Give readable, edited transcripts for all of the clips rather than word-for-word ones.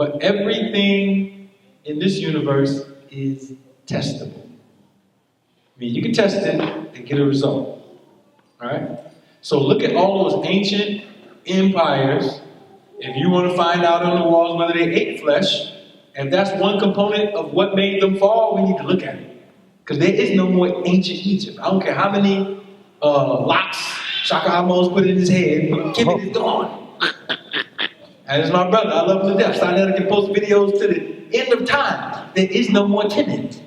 But everything in this universe is testable. I mean, you can test it and get a result. Alright? So look at all those ancient empires. If you want to find out on the walls whether they ate flesh, if that's one component of what made them fall, we need to look at it. Because there is no more ancient Egypt. I don't care how many locks Shakka Ahmose put in his head, Kemet is gone. And it's my brother, I love him to death. Sinetta can post videos to the end of time. There is no more Kemet.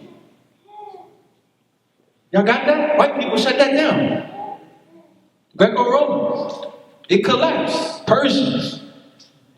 Y'all got that? White people shut that down. Greco-Romans. It collapsed. Persians.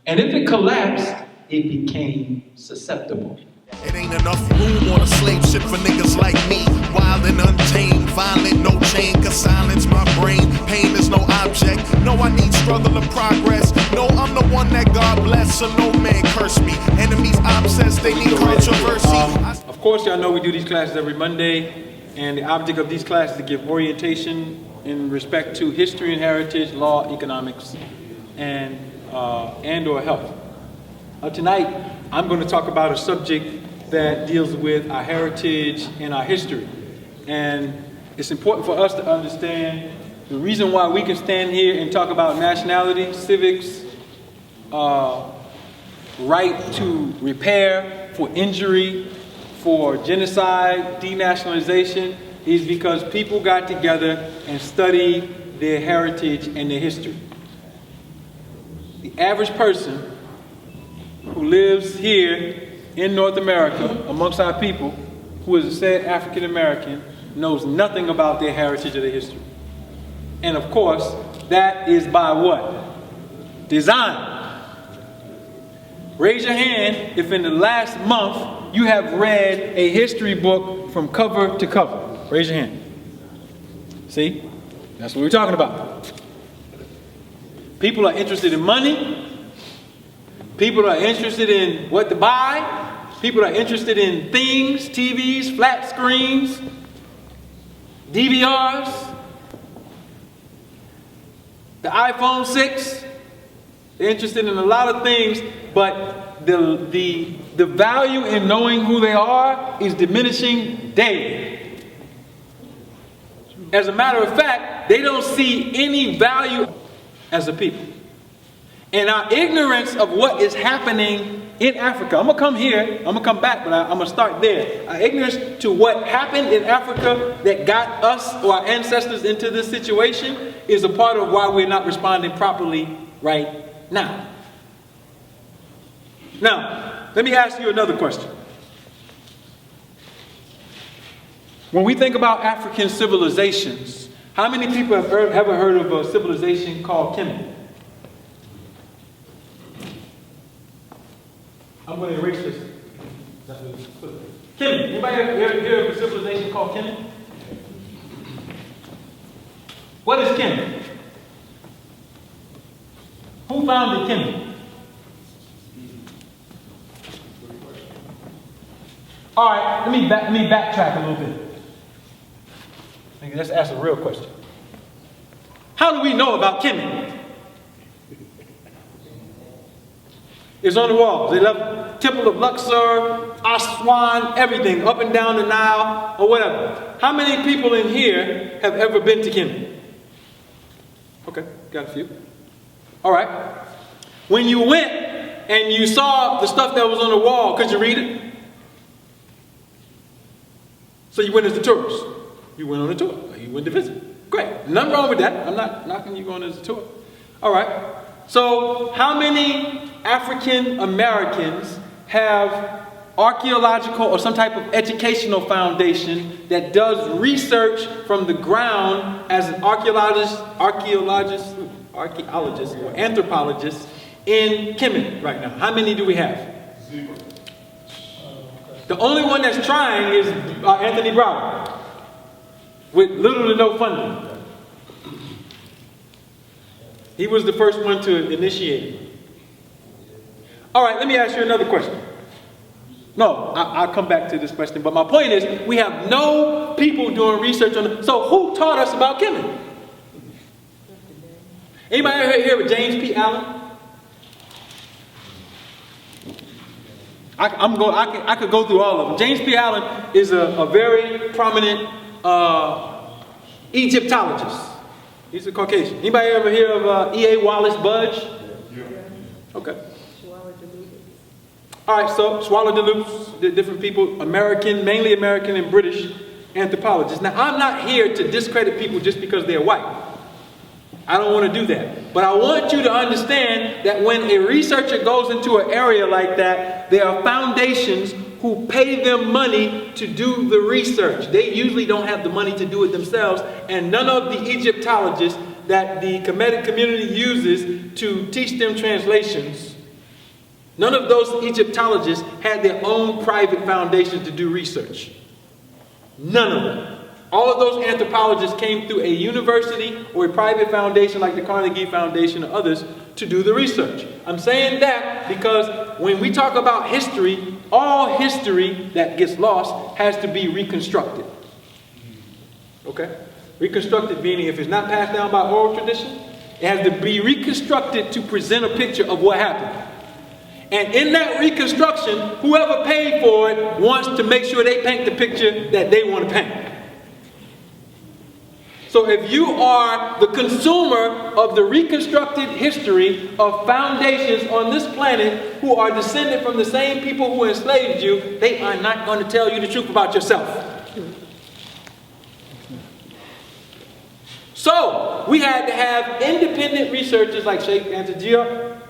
And if it collapsed, it became susceptible. It ain't enough room on a slave ship for niggas like me. Wild and untamed, violent, no chain can silence my brain. Pain is no object. No, I need struggle and progress. No, I'm the one that God bless, so no man curse me. Enemies obsessed, they need controversy. Of course, y'all know we do these classes every Monday, and the object of these classes is to give orientation in respect to history and heritage, law, economics, and or health. Tonight, I'm going to talk about a subject that deals with our heritage and our history. And it's important for us to understand the reason why we can stand here and talk about nationality, civics, right to repair, for injury, for genocide, denationalization, is because people got together and studied their heritage and their history. The average person who lives here in North America, amongst our people, who is said African American, knows nothing about their heritage or their history. And of course, that is by what? Design. Raise your hand if in the last month you have read a history book from cover to cover. Raise your hand. See? That's what we're talking about. People are interested in money. People are interested in what to buy. People are interested in things, TVs, flat screens, DVRs, the iPhone 6. They're interested in a lot of things, but the value in knowing who they are is diminishing daily. As a matter of fact, they don't see any value as a people. And our ignorance of what is happening in Africa, I'm going to come here, I'm going to come back, but I'm going to start there. Our ignorance to what happened in Africa that got us or our ancestors into this situation is a part of why we're not responding properly right now. Now, let me ask you another question. When we think about African civilizations, how many people have ever heard of a civilization called Kemet? I'm going to erase this. Kemet. Anybody ever hear of a civilization called Kemet? What is Kemet? Who founded Kemet? All right, let me backtrack a little bit. Let's ask a real question. How do we know about Kemet? It's on the walls. They left Temple of Luxor, Aswan, everything, up and down the Nile, or whatever. How many people in here have ever been to Kemet? Okay, got a few. All right. When you went and you saw the stuff that was on the wall, could you read it? So you went as a tourist. You went on a tour. You went to visit. Great. Nothing wrong with that. I'm not knocking you going as a tour. All right. So how many African Americans have archaeological or some type of educational foundation that does research from the ground as an archaeologist or anthropologist in Kemet right now? How many do we have? Zero. The only one that's trying is Anthony Broward, with little to no funding. He was the first one to initiate it. All right, let me ask you another question. No, I'll come back to this question, but my point is we have no people doing research on it. So who taught us about Kemet? Anybody ever hear of James P. Allen? I could go through all of them. James P. Allen is a very prominent Egyptologist. He's a Caucasian. Anybody ever hear of E.A. Wallace Budge? Yeah. Okay. All right, so Swallow-Deleuze, the different people, American, mainly American and British anthropologists. Now, I'm not here to discredit people just because they're white. I don't want to do that. But I want you to understand that when a researcher goes into an area like that, there are foundations who pay them money to do the research. They usually don't have the money to do it themselves, and none of the Egyptologists that the Kemetic community uses to teach them translations, none of those Egyptologists had their own private foundations to do research. None of them. All of those anthropologists came through a university or a private foundation like the Carnegie Foundation or others to do the research. I'm saying that because when we talk about history, all history that gets lost has to be reconstructed. Okay? Reconstructed meaning if it's not passed down by oral tradition, it has to be reconstructed to present a picture of what happened. And in that reconstruction, whoever paid for it wants to make sure they paint the picture that they want to paint. So if you are the consumer of the reconstructed history of foundations on this planet who are descended from the same people who enslaved you, they are not going to tell you the truth about yourself. So we had to have independent researchers like Sheikh Antajia,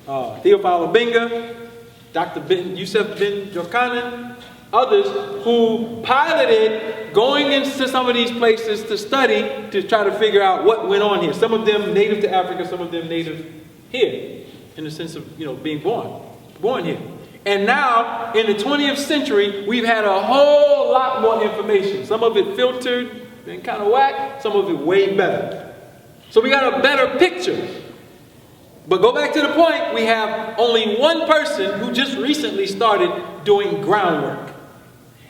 Theophile Obenga, Dr. Yusuf bin Jorkanen, others who piloted going into some of these places to study to try to figure out what went on here. Some of them native to Africa, some of them native here, in the sense of, being born here. And now, in the 20th century, we've had a whole lot more information. Some of it filtered and kind of whack, some of it way better. So we got a better picture. But go back to the point, we have only one person who just recently started doing groundwork.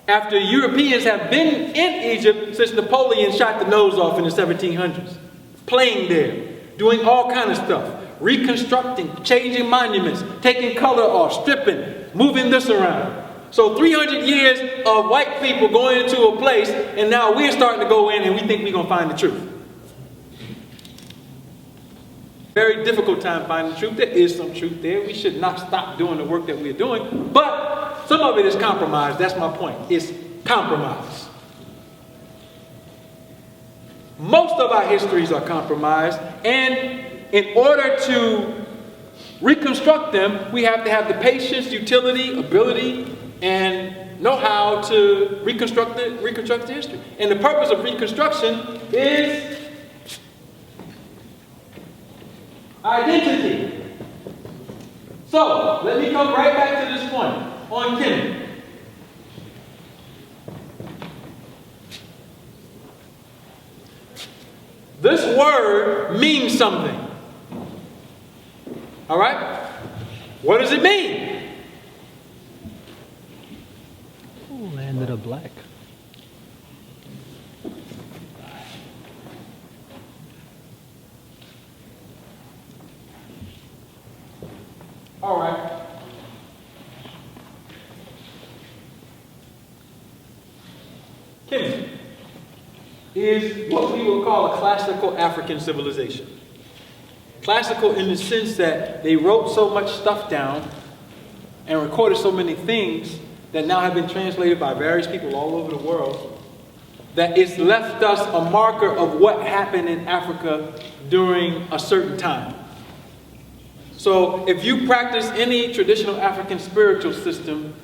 After Europeans have been in Egypt since Napoleon shot the nose off in the 1700s. Playing there, doing all kind of stuff. Reconstructing, changing monuments, taking color off, stripping, moving this around. So 300 years of white people going into a place, and now we're starting to go in and we think we're going to find the truth. Very difficult time finding the truth. There is some truth there. We should not stop doing the work that we're doing. But some of it is compromised. That's my point. It's compromised. Most of our histories are compromised. And in order to reconstruct them, we have to have the patience, utility, ability, and know-how to reconstruct the history. And the purpose of reconstruction is identity. So, let me come right back to this point on Kemet. This word means something. All right? What does it mean? Ooh, land of the black. All right. Kemet is what we would call a classical African civilization. Classical in the sense that they wrote so much stuff down and recorded so many things that now have been translated by various people all over the world that it's left us a marker of what happened in Africa during a certain time. So if you practice any traditional African spiritual system,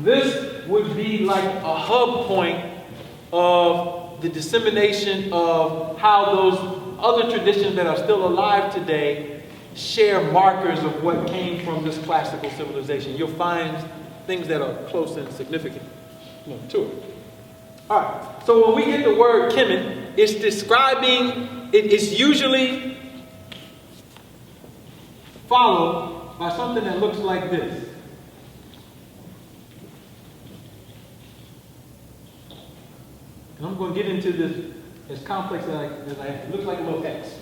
this would be like a hub point of the dissemination of how those other traditions that are still alive today share markers of what came from this classical civilization. You'll find things that are close and significant to it. All right, so when we get the word Kemet, it's describing, it's usually followed by something that looks like this. And I'm going to get into this as complex as I have. It looks like a little X.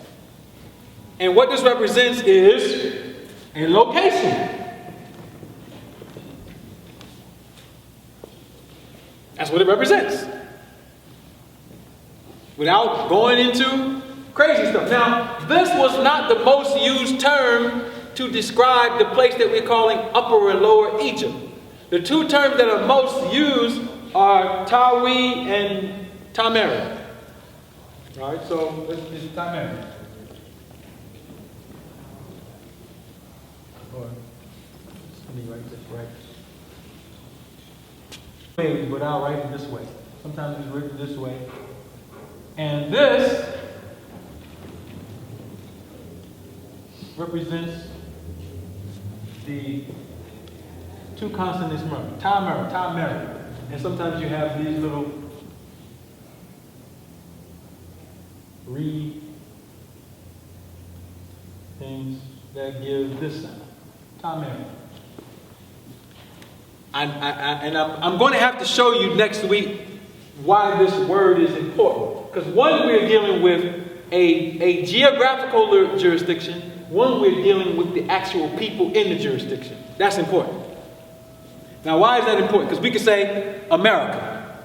And what this represents is a location. That's what it represents. Without going into crazy stuff. Now, this was not the most used term to describe the place that we're calling Upper and Lower Egypt. The two terms that are most used are Tawi and Tameri. All right, so this is Tameri. Let me write this right. But I'll write it this way. Sometimes it's written this way. And this represents the two consonants mer, Tameri. And sometimes you have these little things that give this sound, Tameri. And I'm going to have to show you next week why this word is important. Because one, we're dealing with a geographical jurisdiction. One, we're dealing with the actual people in the jurisdiction. That's important. Now, why is that important? Because we could say America,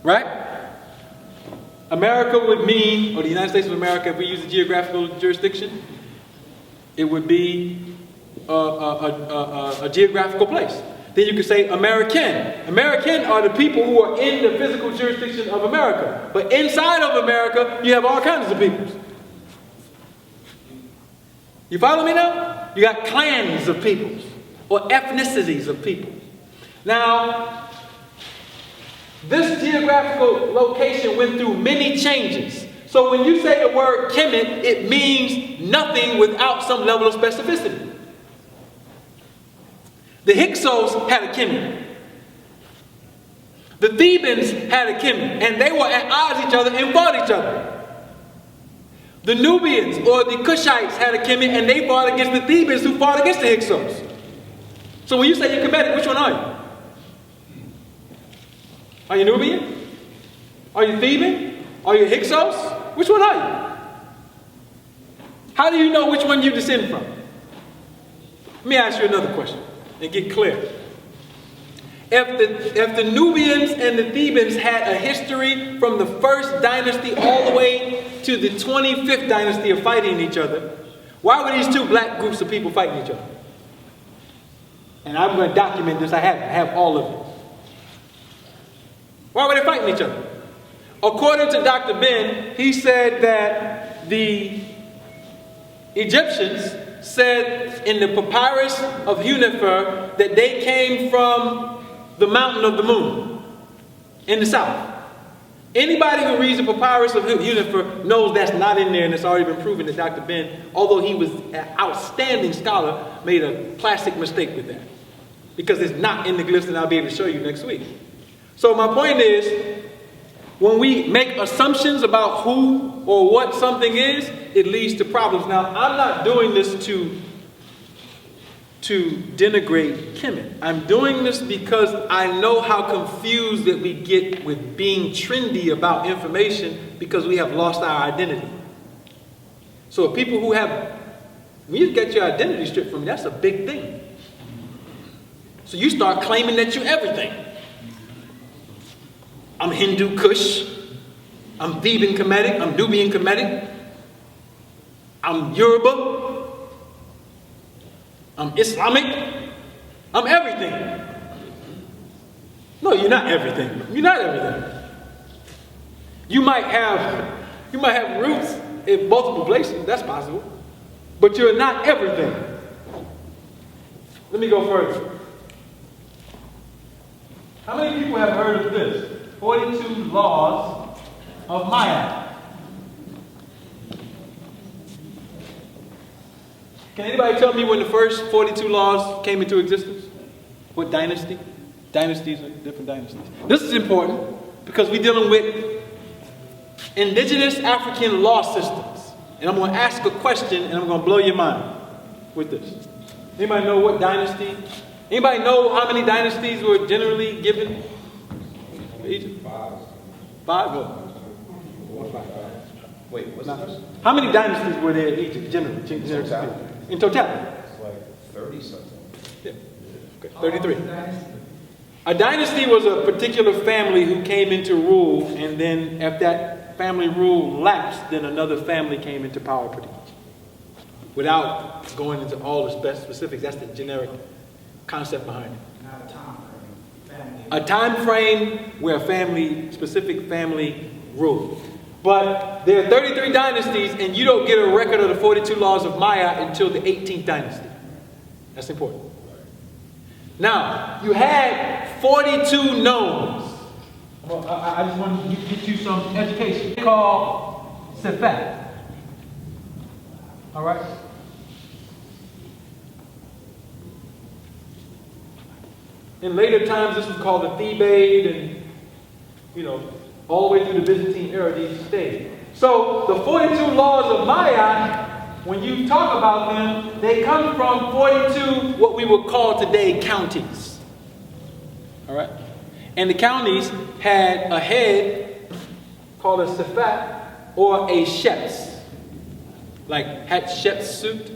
right? America would mean, or the United States of America, if we use the geographical jurisdiction, it would be a geographical place. Then you could say American. American are the people who are in the physical jurisdiction of America. But inside of America, you have all kinds of peoples. You follow me now? You got clans of peoples or ethnicities of people. Now, this geographical location went through many changes. So when you say the word Kemet, it means nothing without some level of specificity. The Hyksos had a Kemet. The Thebans had a Kemet, and they were at odds with each other and fought each other. The Nubians or the Cushites had a Kemet, and they fought against the Thebans who fought against the Hyksos. So when you say you're Kemetic, which one are you? Are you Nubian? Are you Theban? Are you Hyksos? Which one are you? How do you know which one you descend from? Let me ask you another question and get clear. If the Nubians and the Thebans had a history from the first dynasty all the way to the 25th dynasty of fighting each other, why were these two black groups of people fighting each other? And I'm going to document this. I have all of it. Why were they fighting each other? According to Dr. Ben, he said that the Egyptians said in the papyrus of Hunefer that they came from the mountain of the moon in the south. Anybody who reads the papyrus of Hunefer knows that's not in there, and it's already been proven that Dr. Ben, although he was an outstanding scholar, made a classic mistake with that. Because it's not in the glyphs, and I'll be able to show you next week. So my point is, when we make assumptions about who or what something is, it leads to problems. Now, I'm not doing this to denigrate Kemet. I'm doing this because I know how confused that we get with being trendy about information because we have lost our identity. So people who have, when you get your identity stripped from you, that's a big thing. So you start claiming that you're everything. I'm Hindu Kush. I'm Theban Kemetic. I'm Nubian Kemetic. I'm Yoruba. I'm Islamic. I'm everything. No, you're not everything. You're not everything. You might have roots in multiple places. That's possible. But you're not everything. Let me go further. How many people have heard of this? 42 laws of Maya. Can anybody tell me when the first 42 laws came into existence? What dynasty? Dynasties are different dynasties. This is important because we're dealing with indigenous African law systems. And I'm going to ask a question and I'm going to blow your mind with this. Anybody know what dynasty? Anybody know how many dynasties were generally given? Egypt? Five? What? Wait, what's the first? How many dynasties were there in Egypt generally? In totality? It's like 30 something. Yeah. Okay. 33. A dynasty was a particular family who came into rule, and then if that family rule lapsed, then another family came into power pretty much. Without going into all the specifics, that's the generic concept behind it. Not a time frame. A time frame where a specific family ruled. But there are 33 dynasties, and you don't get a record of the 42 laws of Maya until the 18th dynasty. That's important. Now, you had 42 nomes. Well, I just want to get you some education. It's called Sifat. All right? In later times, this was called the Thebaid, and, all the way through the Byzantine era, these stayed. So, the 42 laws of Maya, when you talk about them, they come from 42, what we would call today, counties. All right? And the counties had a head called a Sifat or a Sheps, like Hatshepsut.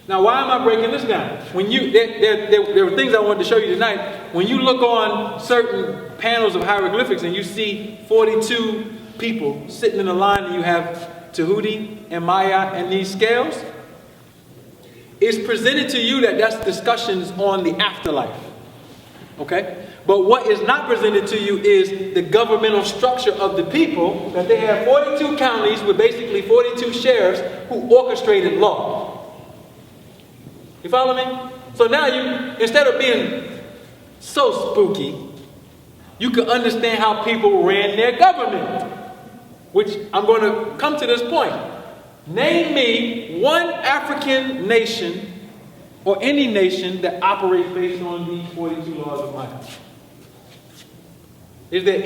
Now, why am I breaking this down? When there were things I wanted to show you tonight. When you look on certain panels of hieroglyphics and you see 42 people sitting in a line, and you have Tahuti and Maya and these scales, it's presented to you that that's discussions on the afterlife. Okay? But what is not presented to you is the governmental structure of the people, that they have 42 counties with basically 42 sheriffs who orchestrated law. You follow me? So now instead of being so spooky, you can understand how people ran their government. Which I'm going to come to this point. Name me one African nation or any nation that operates based on these 42 laws of Maya. Is there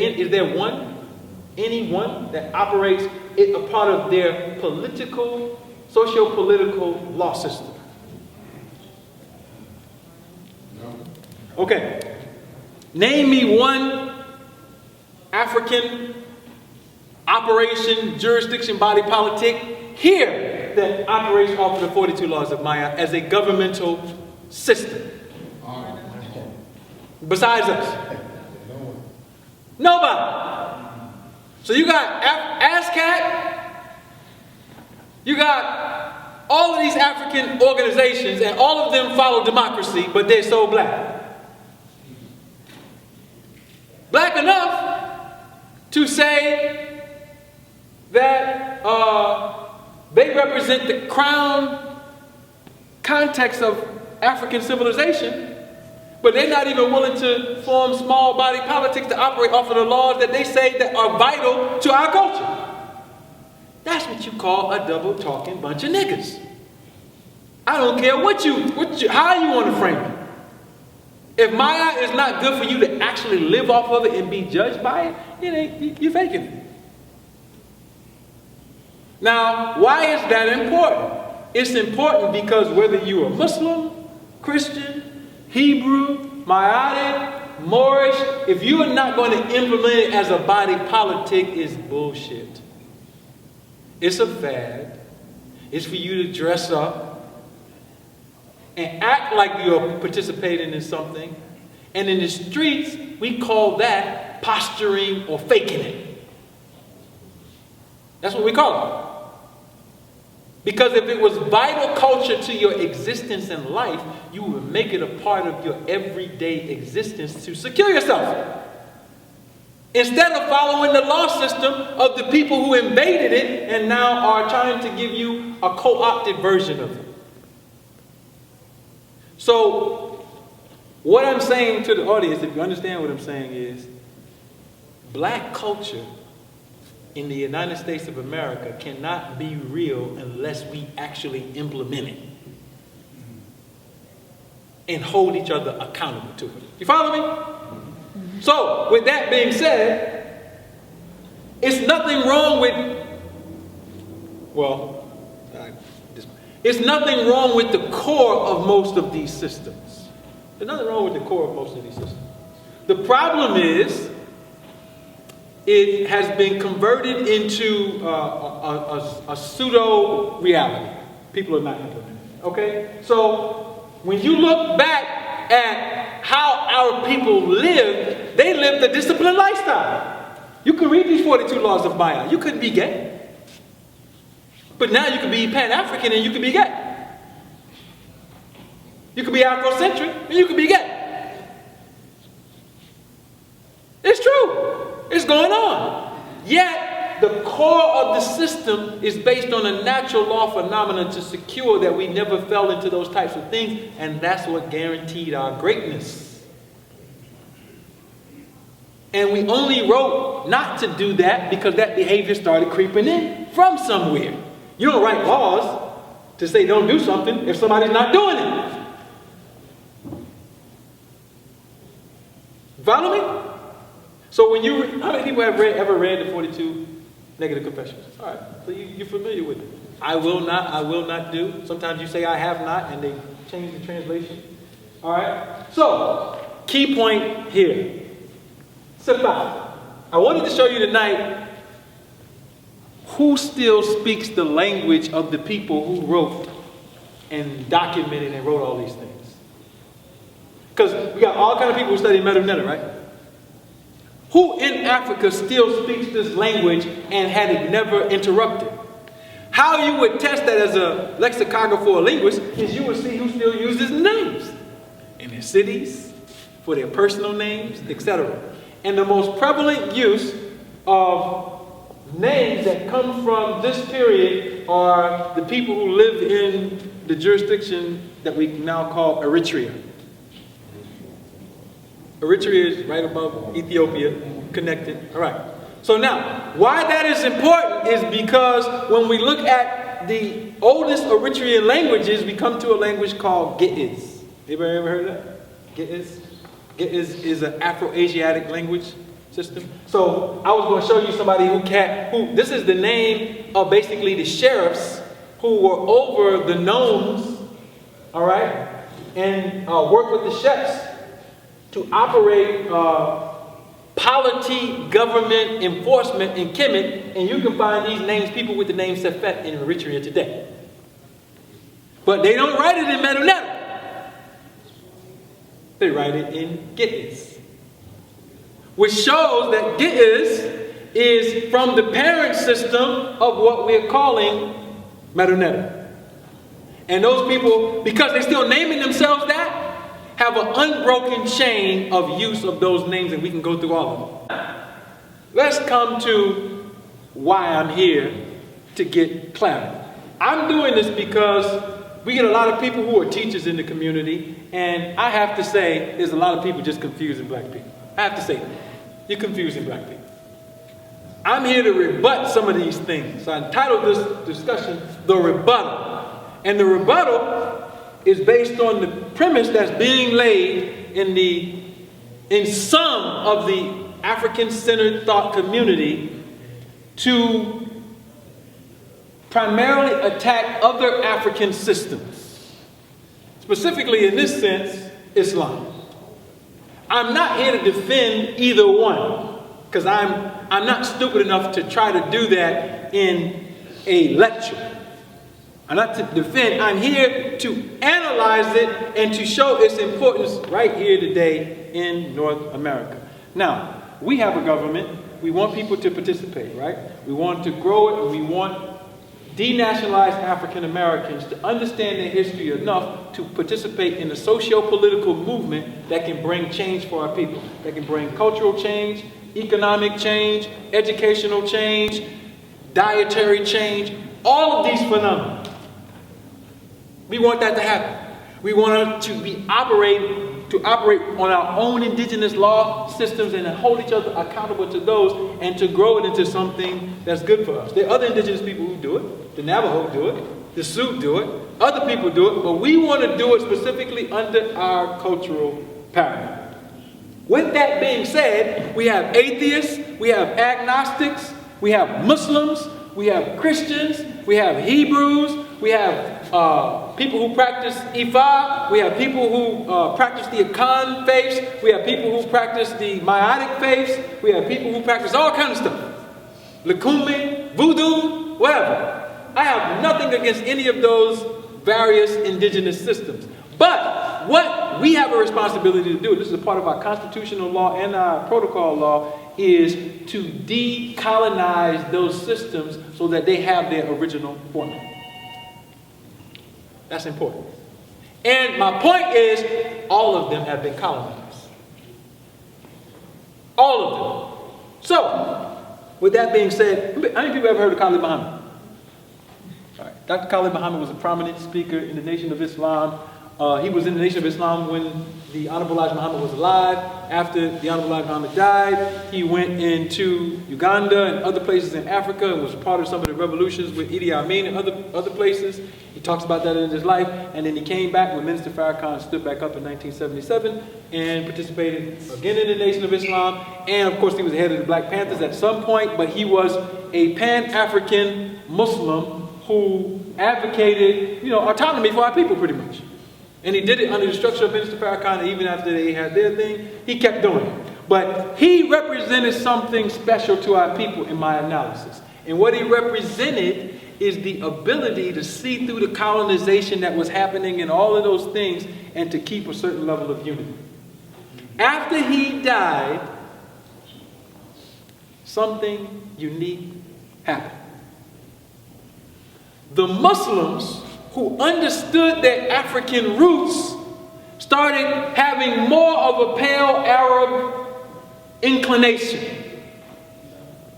anyone that operates it a part of their socio-political law system? Okay. Name me one African operation, jurisdiction, body politic here that operates off of the 42 laws of Maya as a governmental system. Besides us. Nobody. So you got ASCAT, you got all of these African organizations, and all of them follow democracy, but they're so black. Black enough to say that they represent the crown context of African civilization, but they're not even willing to form small body politics to operate off of the laws that they say that are vital to our culture. That's what you call a double talking bunch of niggas. I don't care how you want to frame it. If Maya is not good for you to actually live off of it and be judged by it, you're faking it. Now, why is that important? It's important because whether you are Muslim, Christian, Hebrew, Mayatic, Moorish, if you are not going to implement it as a body politic, it's bullshit. It's a fad. It's for you to dress up and act like you're participating in something. And in the streets, we call that posturing or faking it. That's what we call it. Because if it was vital culture to your existence in life, you would make it a part of your everyday existence to secure yourself. Instead of following the law system of the people who invaded it and now are trying to give you a co-opted version of it. So, what I'm saying to the audience, if you understand what I'm saying, is black culture in the United States of America cannot be real unless we actually implement it and hold each other accountable to it. You follow me? So, with that being said, it's nothing wrong with, it's nothing wrong with the core of most of these systems. There's nothing wrong with the core of most of these systems. The problem is, it has been converted into a pseudo-reality. People are not implementing it. Okay? So, when you look back at how our people lived, they lived a disciplined lifestyle. You can read these 42 laws of Maya. You couldn't be gay. But now you can be Pan-African and you can be gay. You can be Afrocentric and you can be gay. It's true. It's going on. Yet, the core of the system is based on a natural law phenomenon to secure that we never fell into those types of things, and that's what guaranteed our greatness. And we only wrote not to do that because that behavior started creeping in from somewhere. You don't write laws to say don't do something if somebody's not doing it. Follow me? So when you, how many people have ever read the 42 negative confessions? All right, so you're familiar with it. I will not do. Sometimes you say I have not and they change the translation. All right, so key point here. Sifa. I wanted to show you tonight who still speaks the language of the people who wrote and documented and wrote all these things. Because we got all kinds of people who study Medu-Neter, right? Who in Africa still speaks this language and had it never interrupted? How you would test that as a lexicographer or a linguist is you would see who still uses names in their cities, for their personal names, etc. And the most prevalent use of names that come from this period are the people who live in the jurisdiction that we now call Eritrea. Eritrea is right above Ethiopia, connected. All right. So now, why that is important is because when we look at the oldest Eritrean languages, we come to a language called Ge'ez. Anybody ever heard of that? Ge'ez? Ge'ez is an Afro-Asiatic language system. So I was going to show you somebody who this is the name of basically the sheriffs who were over the nomes, all right, and work with the chefs to operate polity government enforcement in Kemet, and you can find these names, people with the name Sefet in Eritrea today. But they don't write it in Medu-Neter. They write it in Ge'ez, which shows that Ge'ez is from the parent system of what we're calling Medu-Neter. And those people, because they're still naming themselves that, have an unbroken chain of use of those names, and we can go through all of them. Let's come to why I'm here to get clarity. I'm doing this because we get a lot of people who are teachers in the community, and I have to say, there's a lot of people just confusing black people. I have to say that. You're confusing black people. I'm here to rebut some of these things. So I entitled this discussion, The Rebuttal. And the rebuttal is based on the premise that's being laid in some of the African-centered thought community to primarily attack other African systems. Specifically, in this sense, Islam. I'm not here to defend either one, because I'm not stupid enough to try to do that in a lecture. I'm not to defend, I'm here to analyze it and to show its importance right here today in North America. Now, we have a government, we want people to participate, right? We want to grow it, and we want denationalized African Americans to understand their history enough to participate in a socio-political movement that can bring change for our people, that can bring cultural change, economic change, educational change, dietary change, all of these phenomena. We want that to happen. We want to operate on our own indigenous law systems and hold each other accountable to those, and to grow it into something that's good for us. There are other indigenous people who do it. The Navajo do it. The Sioux do it. Other people do it. But we want to do it specifically under our cultural paradigm. With that being said, we have atheists, we have agnostics, we have Muslims, we have Christians, we have Hebrews, we have people who practice Ifa, we have people who practice the Akan faiths, we have people who practice the Maitic faiths, we have people who practice all kinds of stuff. Lakumi, Voodoo, whatever. I have nothing against any of those various indigenous systems. But what we have a responsibility to do it. This is a part of our constitutional law and our protocol law, is to decolonize those systems so that they have their original format. That's important. And my point is, all of them have been colonized. All of them. So, with that being said, how many people ever heard of Khalid Muhammad? All right. Dr. Khalid Muhammad was a prominent speaker in the Nation of Islam. He was in the Nation of Islam when the Honorable Elijah Muhammad was alive. After the Honorable Elijah Muhammad died, he went into Uganda and other places in Africa and was part of some of the revolutions with Idi Amin and other places. He talks about that in his life. And then he came back when Minister Farrakhan stood back up in 1977 and participated again in the Nation of Islam. And of course, he was the head of the Black Panthers at some point, but he was a Pan-African Muslim who advocated, autonomy for our people pretty much. And he did it under the structure of Minister Farrakhan, and even after they had their thing, he kept doing it. But he represented something special to our people in my analysis. And what he represented is the ability to see through the colonization that was happening and all of those things and to keep a certain level of unity. After he died, something unique happened. The Muslims who understood their African roots started having more of a pale Arab inclination.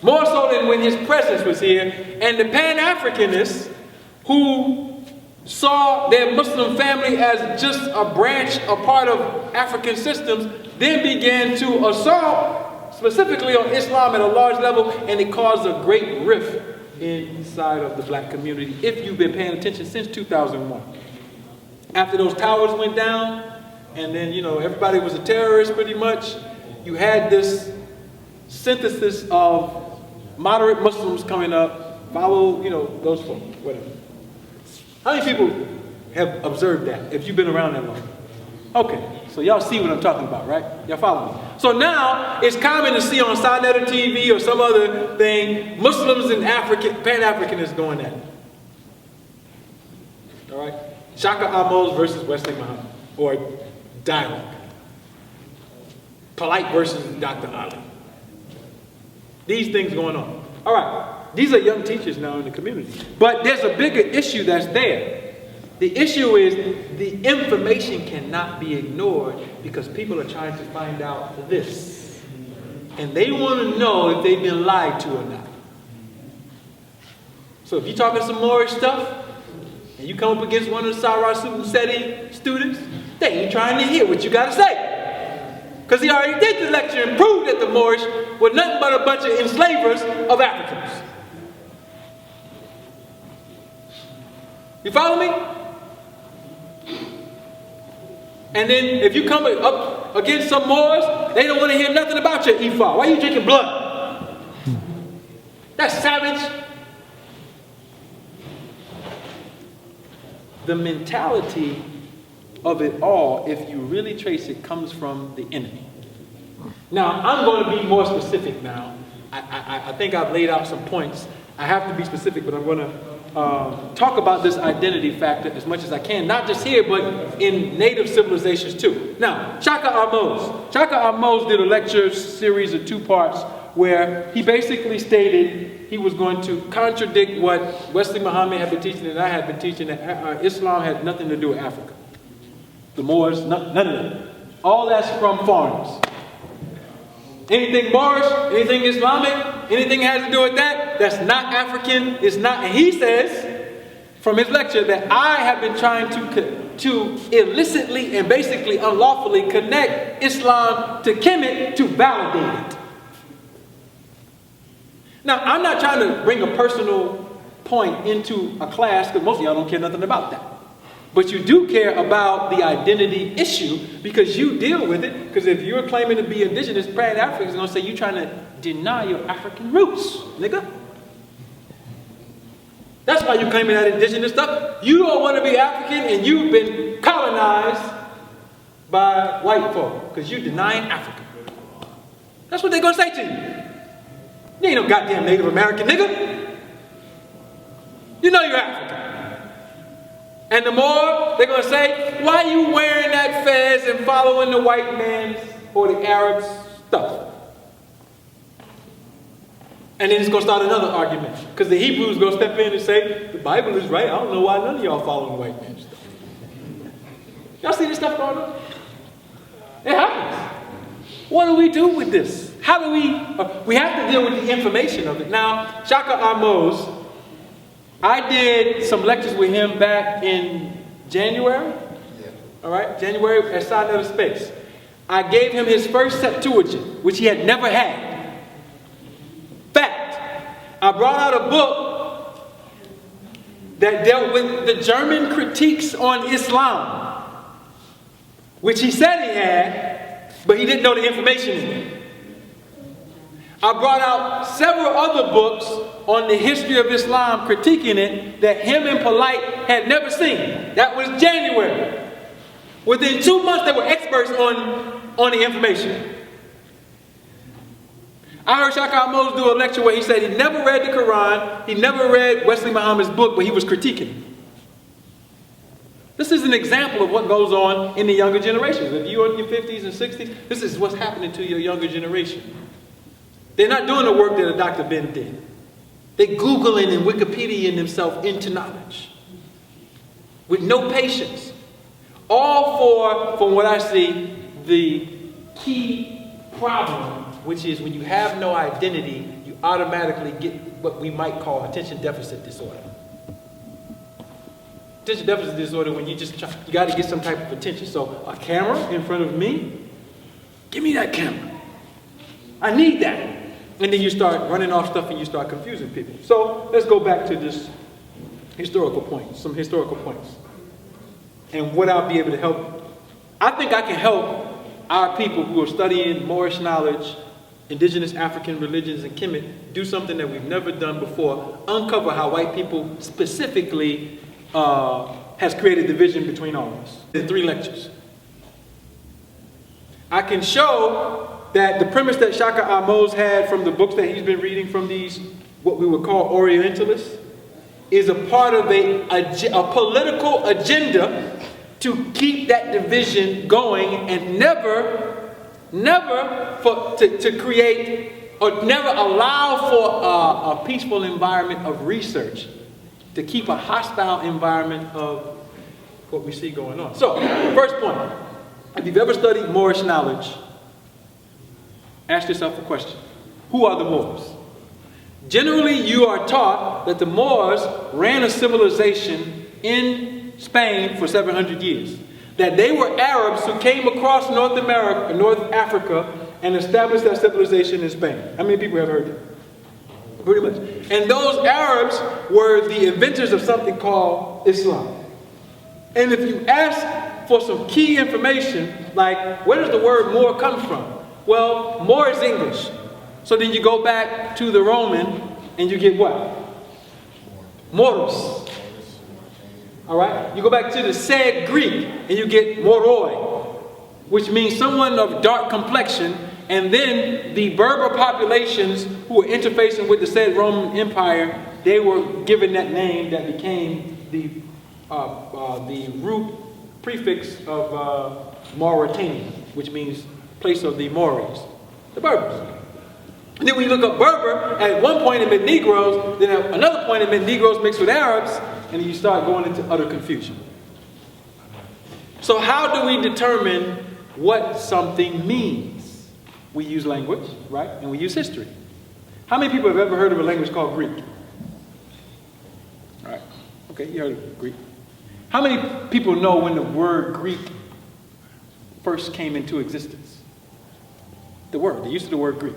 More so than when his presence was here. And the Pan-Africanists who saw their Muslim family as just a branch, a part of African systems, then began to assault specifically on Islam at a large level, and it caused a great rift inside of the black community, if you've been paying attention since 2001. After those towers went down, and then, everybody was a terrorist pretty much, you had this synthesis of moderate Muslims coming up, follow, those folks, whatever. How many people have observed that, if you've been around that long? Okay, so y'all see what I'm talking about, right? Y'all follow me. So now, it's common to see on Saturday TV or some other thing, Muslims and Pan-Africanists going at it. All right? Shakka Ahmose versus Wesley Muhammad, or dialogue. Polite versus Dr. Ali. These things going on. All right, these are young teachers now in the community. But there's a bigger issue that's there. The issue is the information cannot be ignored because people are trying to find out this. And they want to know if they've been lied to or not. So if you're talking some Moorish stuff, and you come up against one of the Sarah Seti students, they ain't trying to hear what you got to say. Because he already did the lecture and proved that the Moorish were nothing but a bunch of enslavers of Africans. You follow me? And then if you come up against some Moors, they don't want to hear nothing about your Ifa. Why are you drinking blood? That's savage. The mentality of it all, if you really trace it, comes from the enemy. Now, I'm going to be more specific now. I think I've laid out some points. I have to be specific, but I'm going to talk about this identity factor as much as I can, not just here, but in native civilizations too. Now, Shakka Ahmose. Shakka Ahmose did a lecture series of 2 parts where he basically stated he was going to contradict what Wesley Muhammad had been teaching and I had been teaching, that Islam had nothing to do with Africa. The Moors, none of that. All that's from foreigners. Anything Moorish, anything Islamic, anything has to do with that, that's not African, it's not. And he says, from his lecture, that I have been trying to illicitly and basically unlawfully connect Islam to Kemet to validate it. Now, I'm not trying to bring a personal point into a class, because most of y'all don't care nothing about that. But you do care about the identity issue because you deal with it. Because if you're claiming to be indigenous, Pan-African is going to say you're trying to deny your African roots, nigga. That's why you're claiming that indigenous stuff. You don't want to be African and you've been colonized by white folk because you're denying Africa. That's what they're going to say to you. You ain't no goddamn Native American, nigga. You know you're African. And the more they're going to say, why are you wearing that fez and following the white man's or the Arab's stuff? And then it's going to start another argument. Because the Hebrews going to step in and say, the Bible is right. I don't know why none of y'all following the white man's stuff. Y'all see this stuff going on? It happens. What do we do with this? How do we have to deal with the information of it. Now, Shakka Ahmose, I did some lectures with him back in January. Yeah. All right, January at Side of Space. I gave him his first Septuagint, which he had never had. Fact, I brought out a book that dealt with the German critiques on Islam, which he said he had, but he didn't know the information in it. I brought out several other books on the history of Islam, critiquing it, that him and Polite had never seen. That was January. Within 2 months, they were experts on the information. I heard Shakka Ahmose do a lecture where he said he never read the Quran, he never read Wesley Muhammad's book, but he was critiquing. This is an example of what goes on in the younger generations. If you're in your 50s and 60s, this is what's happening to your younger generation. They're not doing the work that a Dr. Ben did. They're Googling and Wikipediaing themselves into knowledge with no patience. All for, from what I see, the key problem, which is when you have no identity, you automatically get what we might call attention deficit disorder. Attention deficit disorder, when you just try, you got to get some type of attention. So a camera in front of me, give me that camera. I need that. And then you start running off stuff and you start confusing people. So let's go back to this historical point, some historical points. And what I'll be able to help. I think I can help our people who are studying Moorish knowledge, indigenous African religions, and Kemet do something that we've never done before, uncover how white people specifically has created division between all of us. In 3 lectures. I can show that the premise that Shakka Ahmose had from the books that he's been reading from these, what we would call Orientalists, is a part of a political agenda to keep that division going and to create or never allow for a peaceful environment of research, to keep a hostile environment of what we see going on. So, first point, if you've ever studied Moorish knowledge, ask yourself a question. Who are the Moors? Generally, you are taught that the Moors ran a civilization in Spain for 700 years. That they were Arabs who came across North Africa, and established that civilization in Spain. How many people have heard that? Pretty much. And those Arabs were the inventors of something called Islam. And if you ask for some key information, like where does the word Moor come from? Well, Moor is English. So then you go back to the Roman and you get what? Moros. All right? You go back to the said Greek and you get moroi, which means someone of dark complexion. And then the Berber populations who were interfacing with the said Roman Empire, they were given that name that became the root prefix of Mauritania, which means place of the Moors, the Berbers. And then when you look up Berber, at one point it meant Negroes, then at another point it meant Negroes mixed with Arabs, and you start going into utter confusion. So how do we determine what something means? We use language, right? And we use history. How many people have ever heard of a language called Greek? All right. Okay, you heard of Greek. How many people know when the word Greek first came into existence? The use of the word Greek.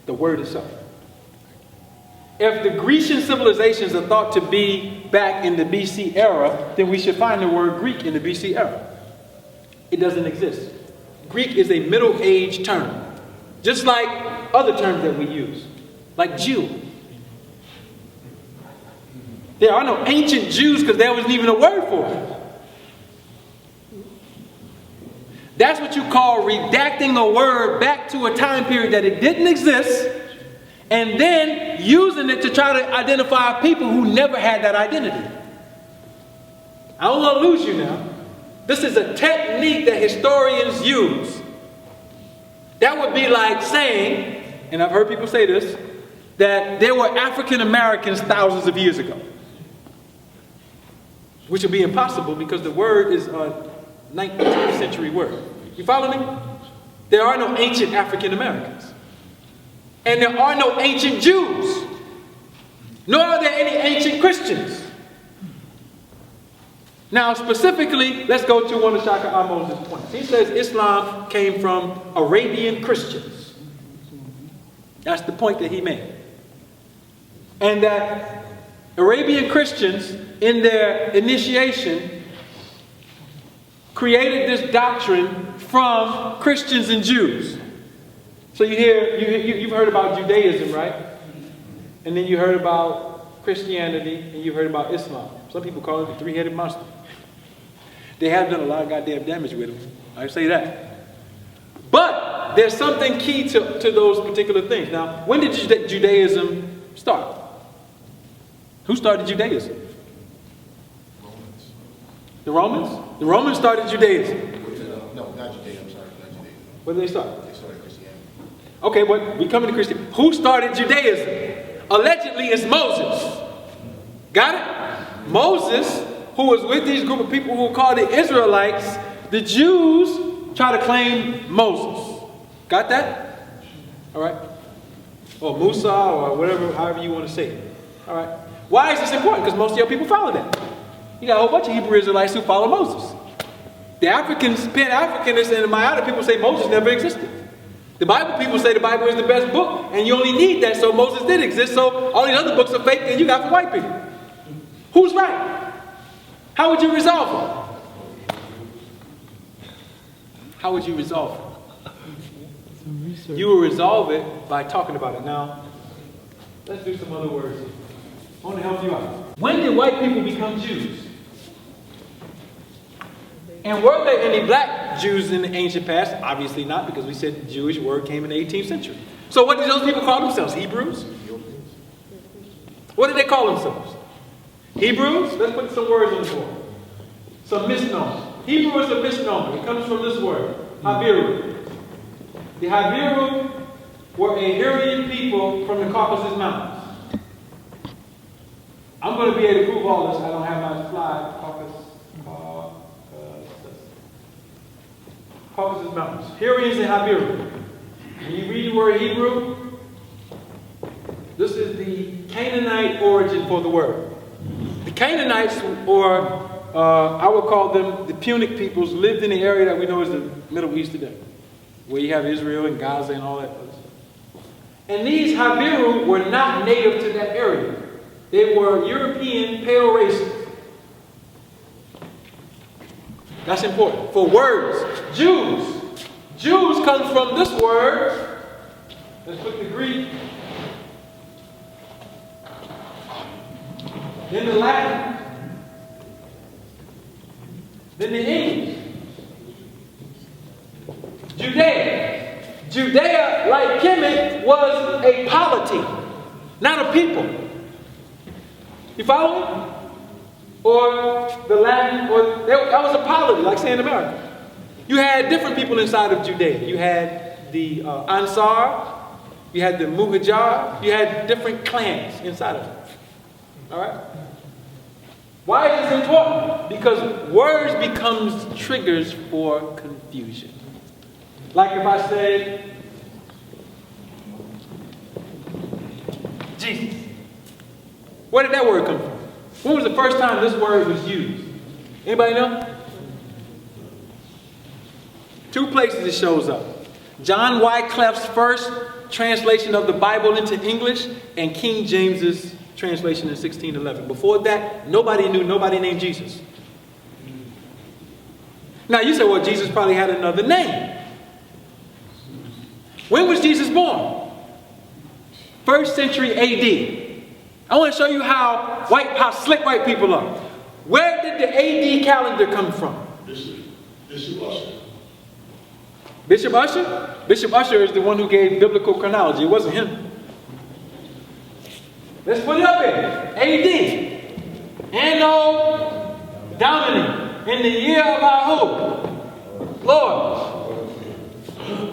The word itself. If the Grecian civilizations are thought to be back in the BC era, then we should find the word Greek in the BC era. It doesn't exist. Greek is a Middle Age term. Just like other terms that we use. Like Jew. There are no ancient Jews because there wasn't even a word for it. That's what you call redacting a word back to a time period that it didn't exist, and then using it to try to identify people who never had that identity. I don't want to lose you now. This is a technique that historians use. That would be like saying, and I've heard people say this, that there were African Americans thousands of years ago. Which would be impossible because the word is a 19th century word. You follow me? There are no ancient African Americans. And there are no ancient Jews. Nor are there any ancient Christians. Now, specifically, let's go to one of Shakka Ahmose's points. He says Islam came from Arabian Christians. That's the point that he made. And that Arabian Christians, in their initiation, created this doctrine from Christians and Jews. So you've heard about Judaism, right? And then you heard about Christianity, and you've heard about Islam. Some people call it the three-headed monster. They have done a lot of goddamn damage with them. I say that. But there's something key to those particular things. Now, when did Judaism start? Who started Judaism? Romans. The Romans? The Romans started Judaism. No, not Judaism. I'm sorry, not Judaism. Where did they start? They started Christianity. Okay, but we come into Christianity. Who started Judaism? Allegedly, it's Moses. Got it? Moses, who was with these group of people who were called the Israelites, the Jews try to claim Moses. Got that? All right? Or Musa, or whatever, however you want to say it. All right? Why is this important? Because most of your people follow that. You got a whole bunch of Hebrew Israelites who follow Moses. The Africans, Pan-Africanists and the Mayatic people say Moses never existed. The Bible people say the Bible is the best book, and you only need that, so Moses did exist, so all these other books are fake, and you got for white people. Who's right? How would you resolve it? How would you resolve it? You will resolve it by talking about it. Now, let's do some other words. I want to help you out. When did white people become Jews? And were there any black Jews in the ancient past? Obviously not, because we said the Jewish word came in the 18th century. So what did those people call themselves? Hebrews? What did they call themselves? Hebrews? Let's put some words on the board. Some misnomers. Hebrew is a misnomer. It comes from this word, Habiru. The Habiru were a Hurrian people from the Caucasus Mountains. I'm going to be able to prove all this. I don't have my slide. Caucasus Mountains. Hurrians and Habiru. When you read the word Hebrew, this is the Canaanite origin for the word. The Canaanites, or I would call them the Punic peoples, lived in the area that we know as the Middle East today, where you have Israel and Gaza and all that other stuff. And these Habiru were not native to that area. They were European pale races. That's important. For words, Jews. Jews comes from this word. Let's put the Greek. Then the Latin. Then the English. Judea. Judea, like Kemet, was a polity, not a people. You follow me? Or the Latin, or that was a polity, like say in America. You had different people inside of Judea. You had the Ansar, you had the Muhajir, you had different clans inside of it. All right? Why is this important? Because words becomes triggers for confusion. Like if I say, Jesus. Where did that word come from? When was the first time this word was used? Anybody know? Two places it shows up. John Wycliffe's first translation of the Bible into English and King James's translation in 1611. Before that, nobody knew nobody named Jesus. Now you say, well, Jesus probably had another name. When was Jesus born? 1st century AD. I want to show you how slick white people are. Where did the AD calendar come from? Bishop Usher. Bishop Usher? Bishop Usher is the one who gave biblical chronology. It wasn't him. Let's put it up here. AD. Anno Domini, in the year of our hope. Lord,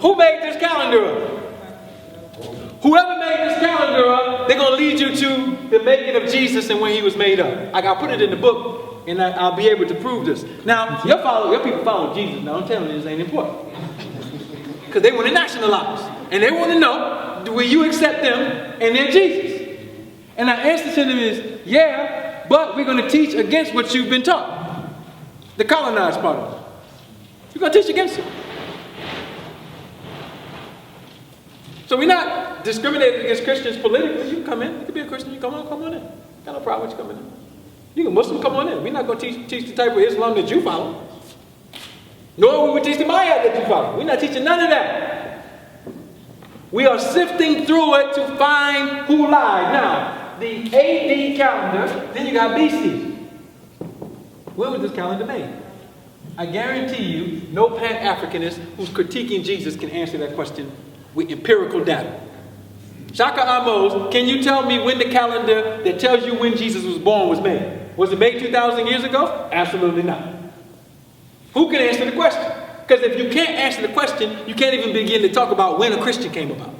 who made this calendar up? Whoever made this calendar up, they're going to lead you to the making of Jesus and when he was made up. I put it in the book, and I'll be able to prove this. Now, your people follow Jesus. Now, I'm telling you, this ain't important. Because they want to nationalize. And they want to know, will you accept them and their Jesus? And our answer to them is, yeah, but we're going to teach against what you've been taught. The colonized part of it. We're going to teach against it. So we're not discriminating against Christians politically. You can come in. You can be a Christian. You come on in. Got no problem with you coming in. You can Muslim, come on in. We're not going to teach the type of Islam that you follow. Nor will we teach the Maya that you follow. We're not teaching none of that. We are sifting through it to find who lied. Now, the AD calendar, then you got BC. When was this calendar made? I guarantee you, no Pan-Africanist who's critiquing Jesus can answer that question with empirical data. Shakka Ahmose, can you tell me when the calendar that tells you when Jesus was born was made? Was it made 2,000 years ago? Absolutely not. Who can answer the question? Because if you can't answer the question, you can't even begin to talk about when a Christian came about.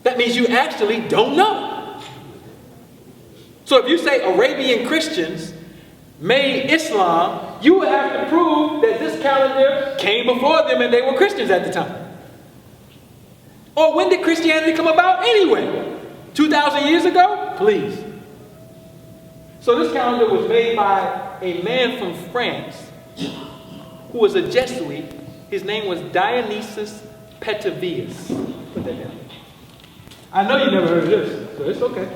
That means you actually don't know. So if you say Arabian Christians made Islam, you would have to prove that this calendar came before them and they were Christians at the time. Or when did Christianity come about anyway? 2,000 years ago? Please. So this calendar was made by a man from France who was a Jesuit. His name was Dionysius Petavius. Put that down. I know you never heard of this, so it's okay.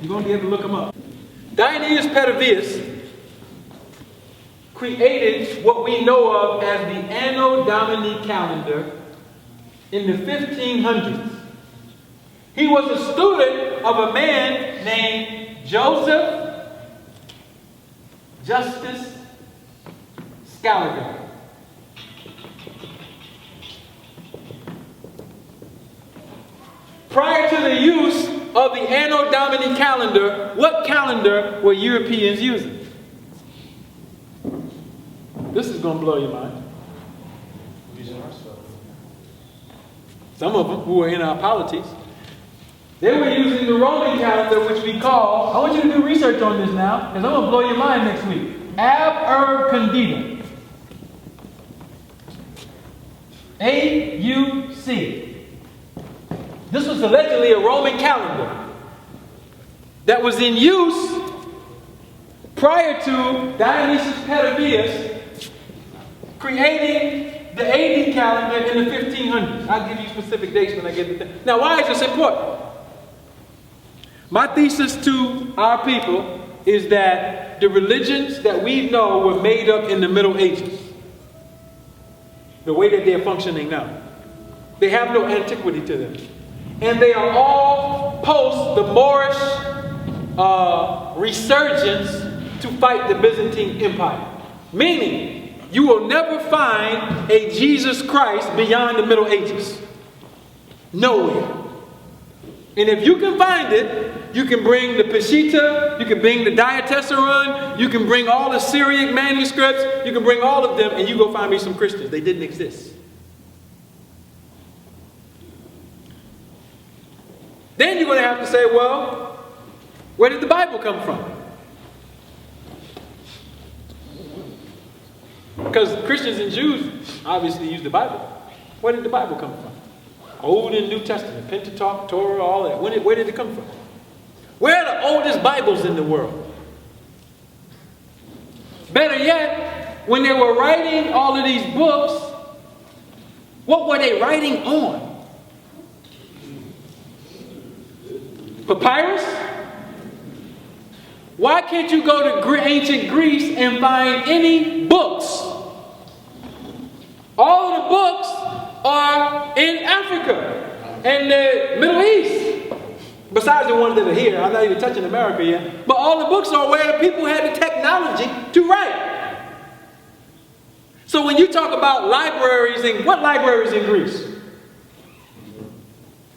You're going to be able to look him up. Dionysius Petavius created what we know of as the Anno Domini calendar in the 1500s. He was a student of a man named Joseph Justus Scaliger. Prior to the use of the Anno Domini calendar, what calendar were Europeans using? This is going to blow your mind. Some of them who were in our polities, they were using the Roman calendar, which we call, I want you to do research on this now, because I'm going to blow your mind next week. Ab Condita. AUC. This was allegedly a Roman calendar that was in use prior to Dionysius Petavius creating the AD calendar in the 1500s. I'll give you specific dates when I get to that. Now, why is this important? My thesis to our people is that the religions that we know were made up in the Middle Ages. The way that they're functioning now. They have no antiquity to them. And they are all post the Moorish resurgence to fight the Byzantine Empire. Meaning, you will never find a Jesus Christ beyond the Middle Ages. Nowhere. And if you can find it, you can bring the Peshitta, you can bring the Dietary, you can bring all the Syriac manuscripts, you can bring all of them, and you go find me some Christians. They didn't exist. Then you're going to have to say, well, where did the Bible come from? Because Christians and Jews obviously use the Bible. Where did the Bible come from? Old and New Testament, Pentateuch, Torah, all that. Where did it come from? Where are the oldest Bibles in the world? Better yet, when they were writing all of these books, what were they writing on? Papyrus? Why can't you go to ancient Greece and find any books? All of the books are in Africa and the Middle East. Besides the ones that are here, I'm not even touching America yet. But all the books are where the people had the technology to write. So when you talk about libraries, and what libraries in Greece?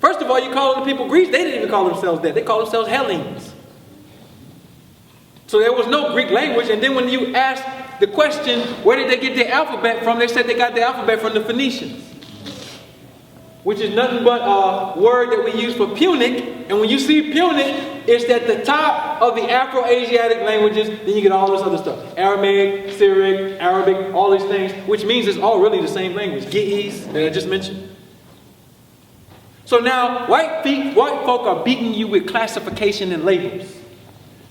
First First of all, you call the people Greeks, they didn't even call themselves that. They called themselves Hellenes. So there was no Greek language. And then when you ask the question, where did they get their alphabet from? They said they got their alphabet from the Phoenicians, which is nothing but a word that we use for Punic. And when you see Punic, it's at the top of the Afro-Asiatic languages. Then you get all this other stuff. Aramaic, Syriac, Arabic, all these things, which means it's all really the same language. Ge'ez, that I just mentioned. So now, white folk are beating you with classification and labels.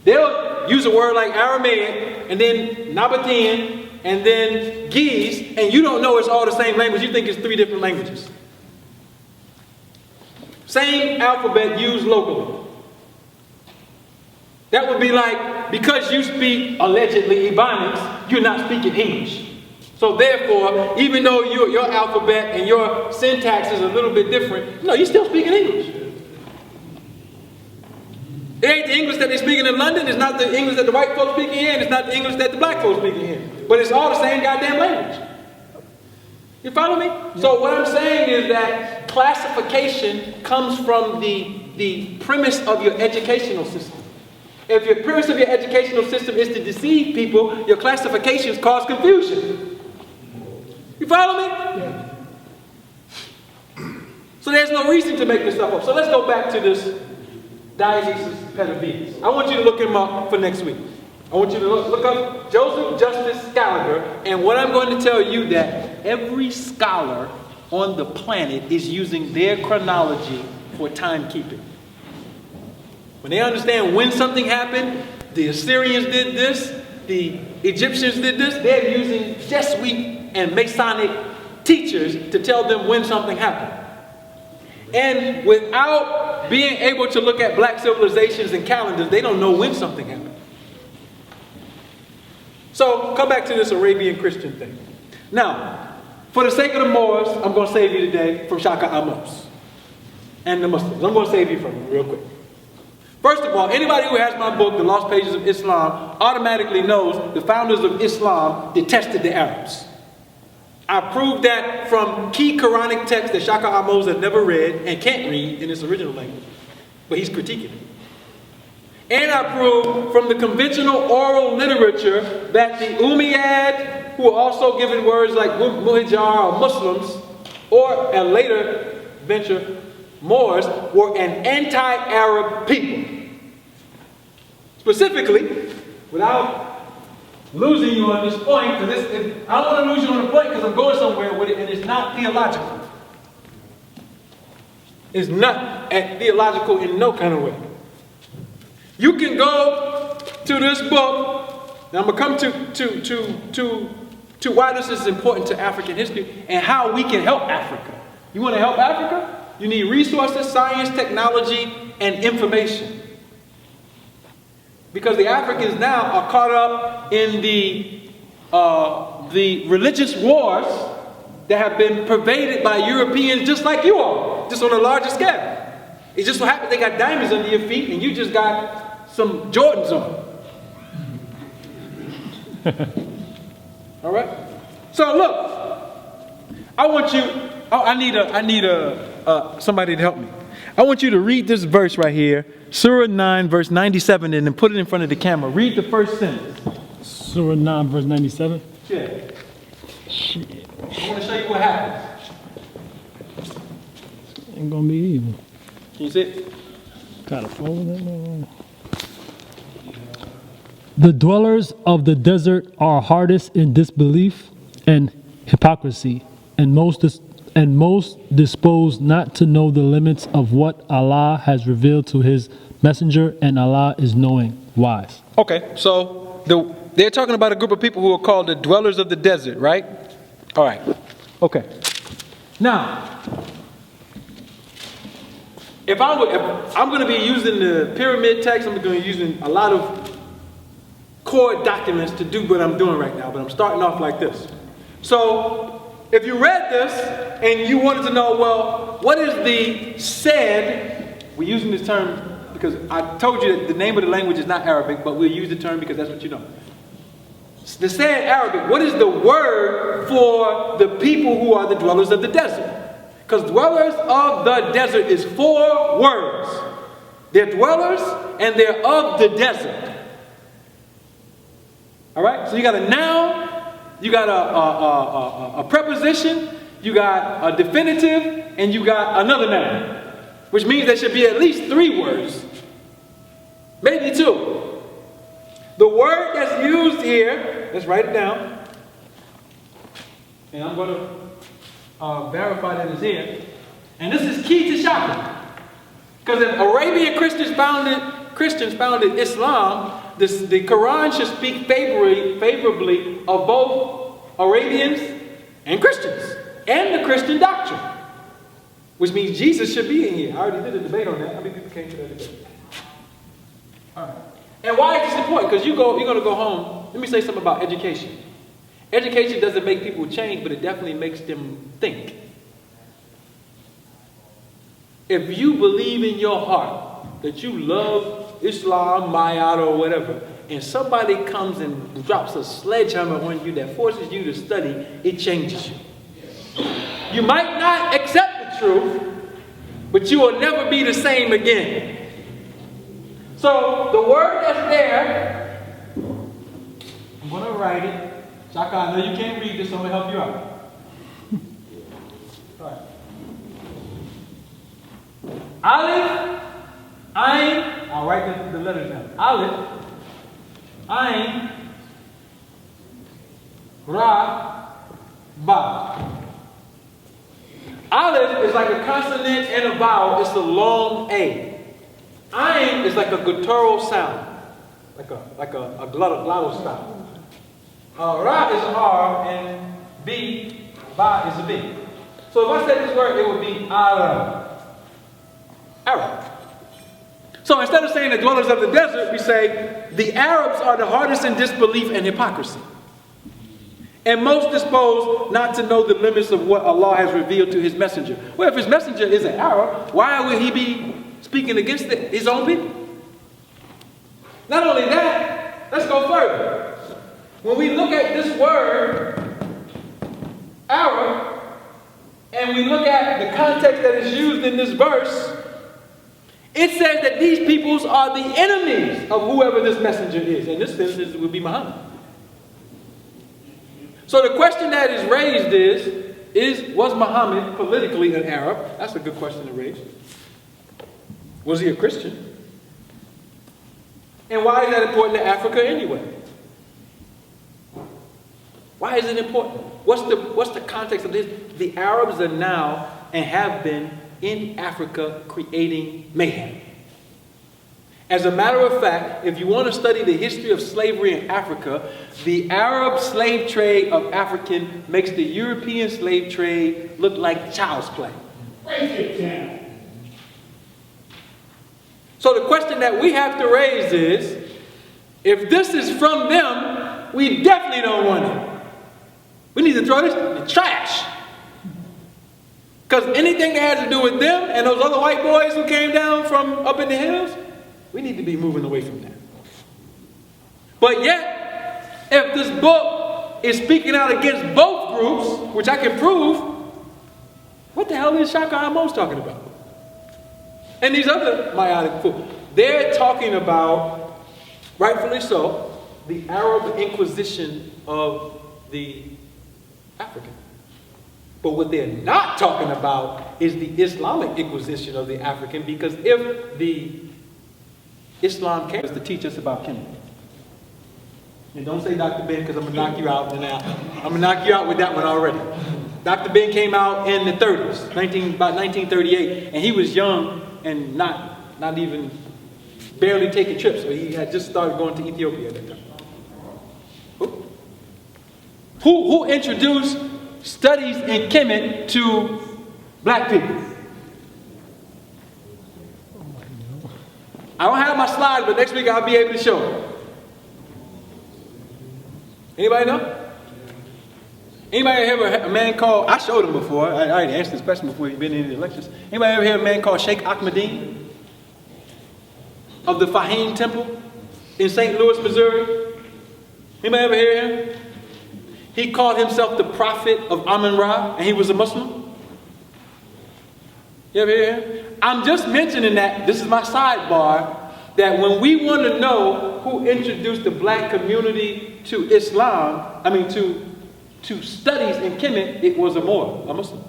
They'll use a word like Aramaic, and then Nabatean, and then Ge'ez, and you don't know it's all the same language. You think it's 3 different languages. Same alphabet used locally. That would be like, because you speak allegedly Ebonics, you're not speaking English. So therefore, even though your alphabet and your syntax is a little bit different, no, you're still speaking English. It ain't the English that they're speaking in London, it's not the English that the white folks speaking here, and it's not the English that the black folks speaking here. But it's all the same goddamn language. You follow me? So what I'm saying is that classification comes from the premise of your educational system. If your premise of your educational system is to deceive people, your classifications cause confusion. You follow me? Yeah. So there's no reason to make this stuff up. So let's go back to this Dietary Acceptance. I want you to look him up for next week. I want you to look up Joseph Justice Scaliger, and what I'm going to tell you that every scholar on the planet is using their chronology for timekeeping. When they understand when something happened, the Assyrians did this, the Egyptians did this, they're using Jesuit and Masonic teachers to tell them when something happened. And without being able to look at black civilizations and calendars, they don't know when something happened. So, come back to this Arabian Christian thing. Now, for the sake of the Moors, I'm going to save you today from Shakka Ahmose and the Muslims. I'm going to save you from them real quick. First of all, anybody who has my book, The Lost Pages of Islam, automatically knows the founders of Islam detested the Arabs. I proved that from key Quranic texts that Shakka Ahmose has never read and can't read in its original language, but he's critiquing it. And I proved from the conventional oral literature that the Umayyad, who are also given words like Muhajjar or Muslims, or a later venture, Moors, were an anti-Arab people. Specifically, without losing you on this point, because I don't want to lose you on the point because I'm going somewhere with it, and it's not theological. It's not theological in no kind of way. You can go to this book, and I'm going to come to why this is important to African history and how we can help Africa. You want to help Africa? You need resources, science, technology, and information. Because the Africans now are caught up in the religious wars that have been pervaded by Europeans just like you are, just on a larger scale. It just so happens they got diamonds under your feet and you just got some Jordans on. All right? So look, I need somebody to help me. I want you to read this verse right here, Surah 9, verse 97, and then put it in front of the camera. Read the first sentence. Surah 9, verse 97? Yeah. Shit. I want to show you what happens. Ain't gonna be easy. Can you see it? Gotta follow that. The dwellers of the desert are hardest in disbelief and hypocrisy, and most disposed not to know the limits of what Allah has revealed to His messenger, and Allah is knowing, wise. Okay, so they're talking about a group of people who are called the dwellers of the desert, right? All right. Okay. Now, if I'm going to be using the pyramid text, I'm going to be using a lot of core documents to do what I'm doing right now, but I'm starting off like this. So, if you read this and you wanted to know, well, what is the said, we're using this term because I told you that the name of the language is not Arabic, but we'll use the term because that's what you know. The said Arabic, what is the word for the people who are the dwellers of the desert? Because dwellers of the desert is 4 words. They're dwellers and they're of the desert. All right? So you got a noun, you got a preposition, you got a definitive, and you got another noun. Which means there should be at least 3 words. Maybe 2. The word that's used here, let's write it down. And I'm going to verify that it's here. And this is key to Shakka. Because if Arabian Christians founded Islam, the Quran should speak favorably of both Arabians and Christians. And the Christian doctrine. Which means Jesus should be in here. I already did a debate on that. How many people came to that debate? All right. And why is this important? Because you're going to go home. Let me say something about education. Education doesn't make people change, but it definitely makes them think. If you believe in your heart that you love Islam, Mayat, or whatever, and somebody comes and drops a sledgehammer on you that forces you to study, it changes you. You might not accept the truth, but you will never be the same again. So the word that's there, I'm going to write it. Shakka, I know you can't read this, so I'm going to help you out. All right. Aleph, Ain, I'll write the letters down. Aleph, Ain, Ra, Ba. Aleph is like a consonant and a vowel. It's a long A. Ain is like a guttural sound, like a glottal sound. Ra is a R and B, Ba is a B. So if I said this word, it would be Arab. Arab. So instead of saying the dwellers of the desert, we say the Arabs are the hardest in disbelief and hypocrisy, and most disposed not to know the limits of what Allah has revealed to his messenger. Well, if his messenger is an Arab, why would he be speaking against his own people? Not only that, let's go further. When we look at this word, Arab, and we look at the context that is used in this verse, it says that these peoples are the enemies of whoever this messenger is. And this instance would be Muhammad. So the question that is raised was Muhammad politically an Arab? That's a good question to raise. Was he a Christian? And why is that important to Africa anyway? Why is it important? What's the context of this? The Arabs are now and have been in Africa creating mayhem. As a matter of fact, if you want to study the history of slavery in Africa, the Arab slave trade of African makes the European slave trade look like child's play. Break it down. So the question that we have to raise is, if this is from them, we definitely don't want it. We need to throw this in the trash. Because anything that has to do with them and those other white boys who came down from up in the hills, we need to be moving away from that. But yet, if this book is speaking out against both groups, which I can prove, what the hell is Shakka Ahmose talking about? And these other Mayatic fools, they're talking about, rightfully so, the Arab Inquisition of the African. But what they're not talking about is the Islamic Inquisition of the African, because if the Islam came to teach us about Kemet. And don't say Dr. Ben, because I'm going to knock you out. I'm going to knock you out with that one already. Dr. Ben came out in the 30s, about 1938, and he was young and not even barely taking trips. So he had just started going to Ethiopia at that time. Who introduced studies in Kemet to black people? I don't have my slides, but next week I'll be able to show it. Anybody know? Anybody ever heard a man called, I showed him before, I already answered this question before you've been in the lectures. Anybody ever heard a man called Sheikh Ahmadine of the Fahim Temple in St. Louis, Missouri? Anybody ever hear him? He called himself the prophet of Amun-Ra, and he was a Muslim. You ever hear him? I'm just mentioning that, this is my sidebar, that when we want to know who introduced the black community to Islam, to studies in Kemet, it was a Moor, a Muslim.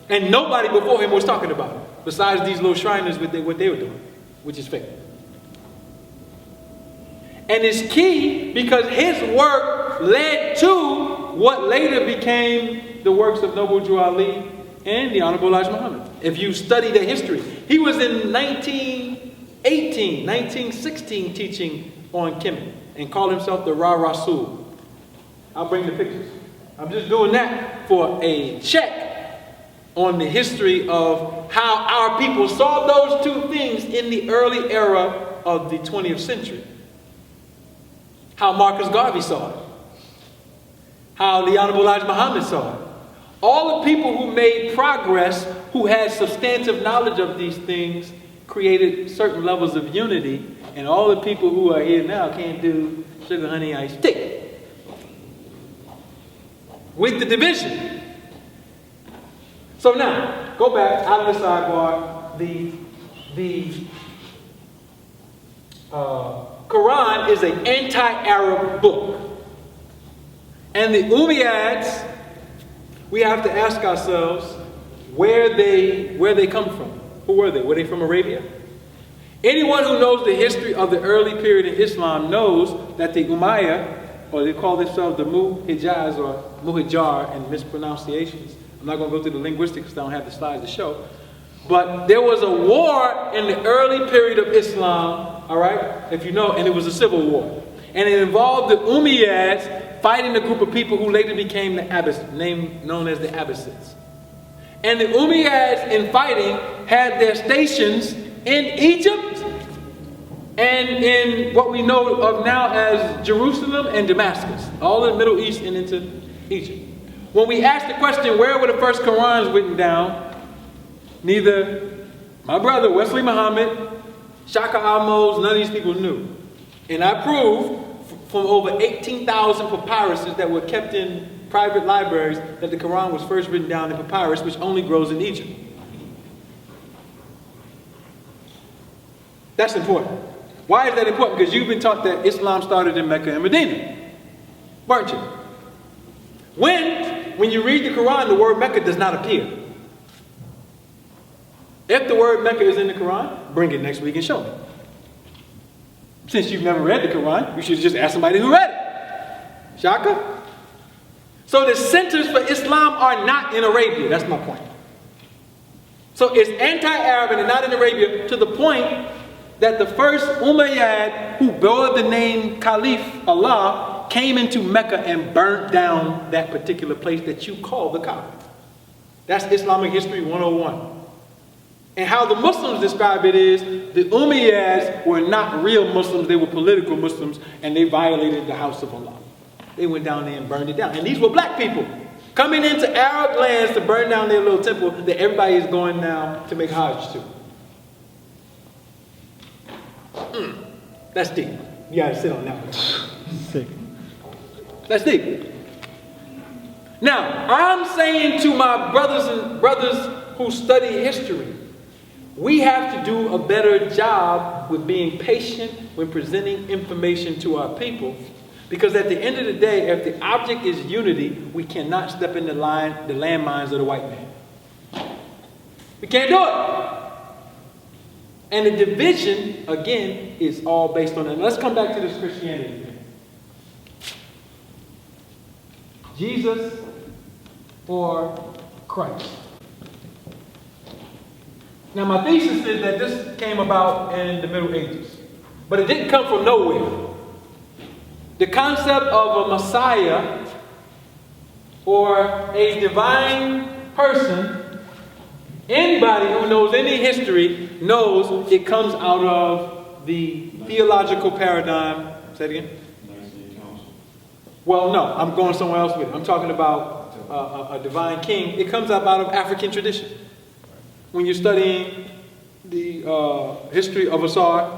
And nobody before him was talking about it, besides these little Shriners with what they were doing, which is fake. And it's key because his work led to what later became the works of Noble Drew Ali and the Honorable Elijah Muhammad. If you study the history, he was in 1916 teaching on Kemet and called himself the Ra Rasul. I'll bring the pictures. I'm just doing that for a check on the history of how our people saw those two things in the early era of the 20th century. How Marcus Garvey saw it. How the Honorable Elijah Muhammad saw it. All the people who made progress, who had substantive knowledge of these things, created certain levels of unity, and all the people who are here now can't do sugar, honey, iced tea. With the division. So now, go back out of the sidebar. The Quran is an anti-Arab book. And the Umayyads, we have to ask ourselves where they come from. Who were they? Were they from Arabia? Anyone who knows the history of the early period in Islam knows that the Umayyad, or they call themselves the Hijaz or Muhajjar in mispronunciations. I'm not going to go through the linguistic because I don't have the slides to show. But there was a war in the early period of Islam, all right, if you know, and it was a civil war. And it involved the Umayyads fighting a group of people who later became the known as the Abbasids. And the Umayyads in fighting had their stations in Egypt and in what we know of now as Jerusalem and Damascus, all in the Middle East and into Egypt. When we asked the question, where were the first Qurans written down, neither my brother Wesley Muhammad, Shakka Ahmose, none of these people knew. And I proved from over 18,000 papyruses that were kept in private libraries that the Quran was first written down in papyrus, which only grows in Egypt. That's important. Why is that important? Because you've been taught that Islam started in Mecca and Medina, weren't you? When you read the Quran, the word Mecca does not appear. If the word Mecca is in the Quran, bring it next week and show me. Since you've never read the Quran, you should just ask somebody who read it. Shaka? So the centers for Islam are not in Arabia. That's my point. So it's anti-Arab and not in Arabia to the point that the first Umayyad who bore the name Caliph Allah came into Mecca and burnt down that particular place that you call the Kaaba. That's Islamic History 101. And how the Muslims describe it is, the Umayyads were not real Muslims, they were political Muslims, and they violated the house of Allah. They went down there and burned it down. And these were black people coming into Arab lands to burn down their little temple that everybody is going now to make Hajj to. That's deep. You gotta sit on that one. Sick. That's deep. Now, I'm saying to my brothers who study history, we have to do a better job with being patient when presenting information to our people, because at the end of the day, if the object is unity, we cannot step in the landmines of the white man. We can't do it. And the division, again, is all based on that. Let's come back to this Christianity thing. Jesus or Christ? Now, my thesis is that this came about in the Middle Ages, but it didn't come from nowhere. The concept of a Messiah or a divine person, anybody who knows any history knows it comes out of the theological paradigm. Say it again? Well, no, I'm going somewhere else with it. I'm talking about a divine king. It comes up out of African tradition. When you're studying the history of Asar,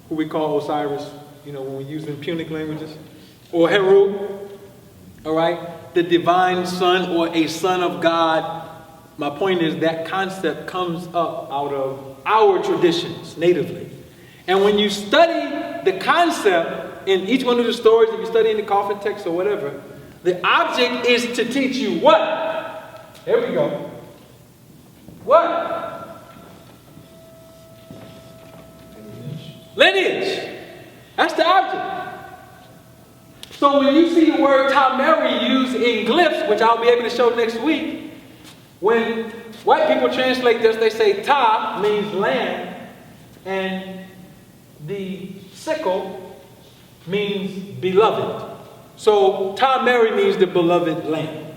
who we call Osiris, when we use in Punic languages, or Heru, all right, the divine son or a son of God My point is that concept comes up out of our traditions natively. And when you study the concept in each one of the stories, if you study in the coffin text or whatever, the object is to teach you what? Here we go. What? Lineage. That's the object. So when you see the word Tameri used in glyphs, which I'll be able to show next week, when white people translate this, they say Ta means land, and the sickle means beloved. So Tameri means the beloved land.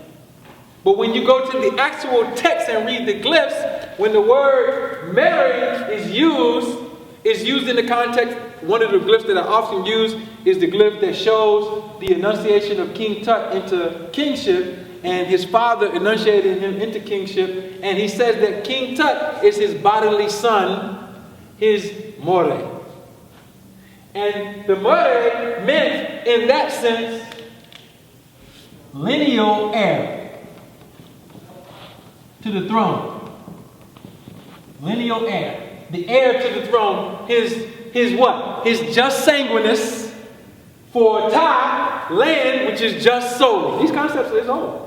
But when you go to the actual text and read the glyphs, when the word Mary is used in the context, one of the glyphs that I often use is the glyph that shows the enunciation of King Tut into kingship, and his father enunciated him into kingship, and he says that King Tut is his bodily son, his More. And the More meant, in that sense, lineal heir to the throne. Lineal heir. The heir to the throne. His what? His just sanguinis. For Ta, land, which is just solely. These concepts are old.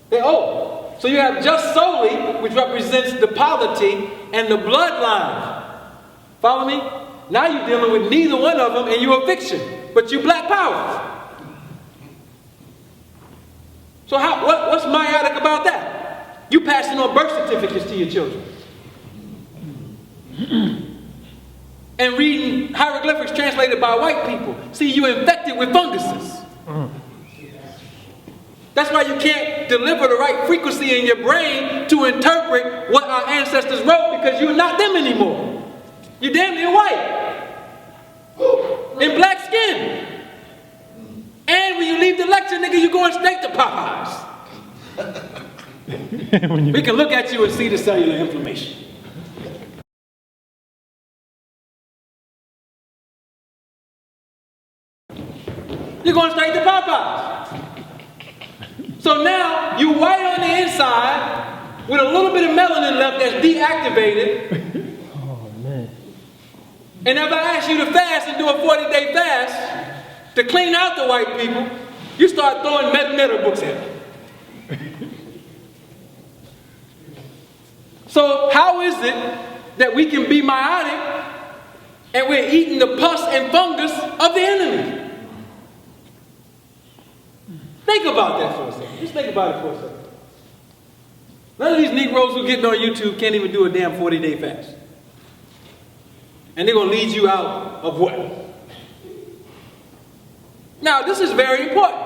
They're old. So you have just solely, which represents the polity and the bloodline. Follow me? Now you're dealing with neither one of them, and you're a fiction. But you black power. So what's myotic about that? You passing on birth certificates to your children. And reading hieroglyphics translated by white people. See, you infected with funguses. That's why you can't deliver the right frequency in your brain to interpret what our ancestors wrote, because you're not them anymore. You're damn near white. In black skin. And when you leave the lecture, nigga, you're going straight to Popeyes. We can look at you and see the cellular inflammation. You're going straight to Popeyes. So now, you white on the inside with a little bit of melanin left that's deactivated. Oh, man. And if I ask you to fast and do a 40-day fast to clean out the white people, you start throwing meta books at them. So how is it that we can be meiotic and we're eating the pus and fungus of the enemy? Think about that for a second. Just think about it for a second. None of these Negroes who getting on YouTube can't even do a damn 40-day fast. And they're going to lead you out of what? Now, this is very important.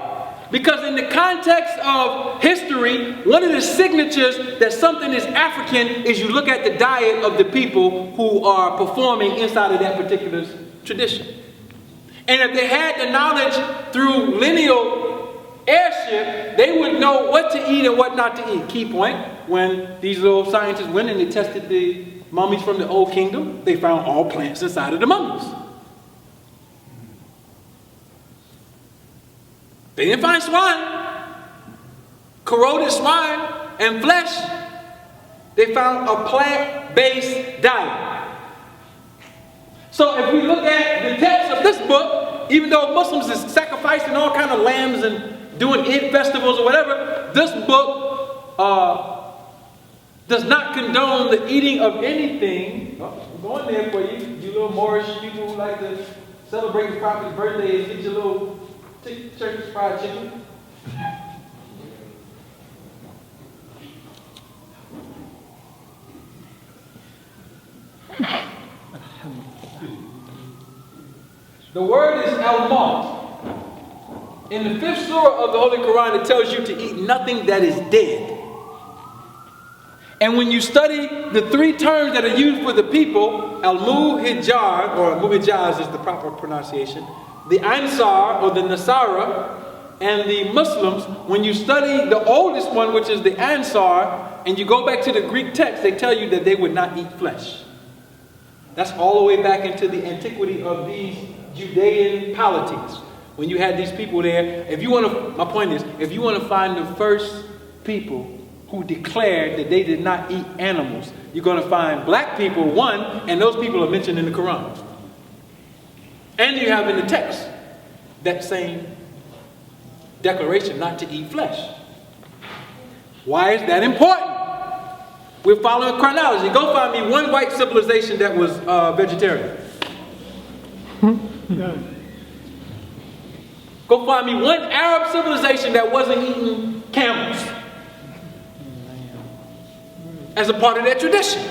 Because in the context of history, one of the signatures that something is African is you look at the diet of the people who are performing inside of that particular tradition. And if they had the knowledge through lineal airship, they would know what to eat and what not to eat. Key point, when these little scientists went and they tested the mummies from the Old Kingdom, they found all plants inside of the mummies. They didn't find swine, corroded swine and flesh. They found a plant-based diet. So if we look at the text of this book, even though Muslims is sacrificing all kind of lambs and doing Eid festivals or whatever, this book does not condone the eating of anything. Oh, I'm going there for you. You little Moorish people who like to celebrate the prophet's birthday and eat your little church fried chicken. The word is al-maut. In the 5th surah of the Holy Quran, it tells you to eat nothing that is dead. And when you study the 3 terms that are used for the people, al-Hijaz, or Hijaz is the proper pronunciation, the Ansar, or the Nasara, and the Muslims, when you study the oldest one, which is the Ansar, and you go back to the Greek text, they tell you that they would not eat flesh. That's all the way back into the antiquity of these Judean polities. When you had these people there, if you want to, my point is, if you want to find the first people who declared that they did not eat animals. You're going to find black people, one, and those people are mentioned in the Quran. And you have in the text that same declaration not to eat flesh. Why is that important? We're following chronology. Go find me one white civilization that was vegetarian. Go find me one Arab civilization that wasn't eating camels as a part of their tradition.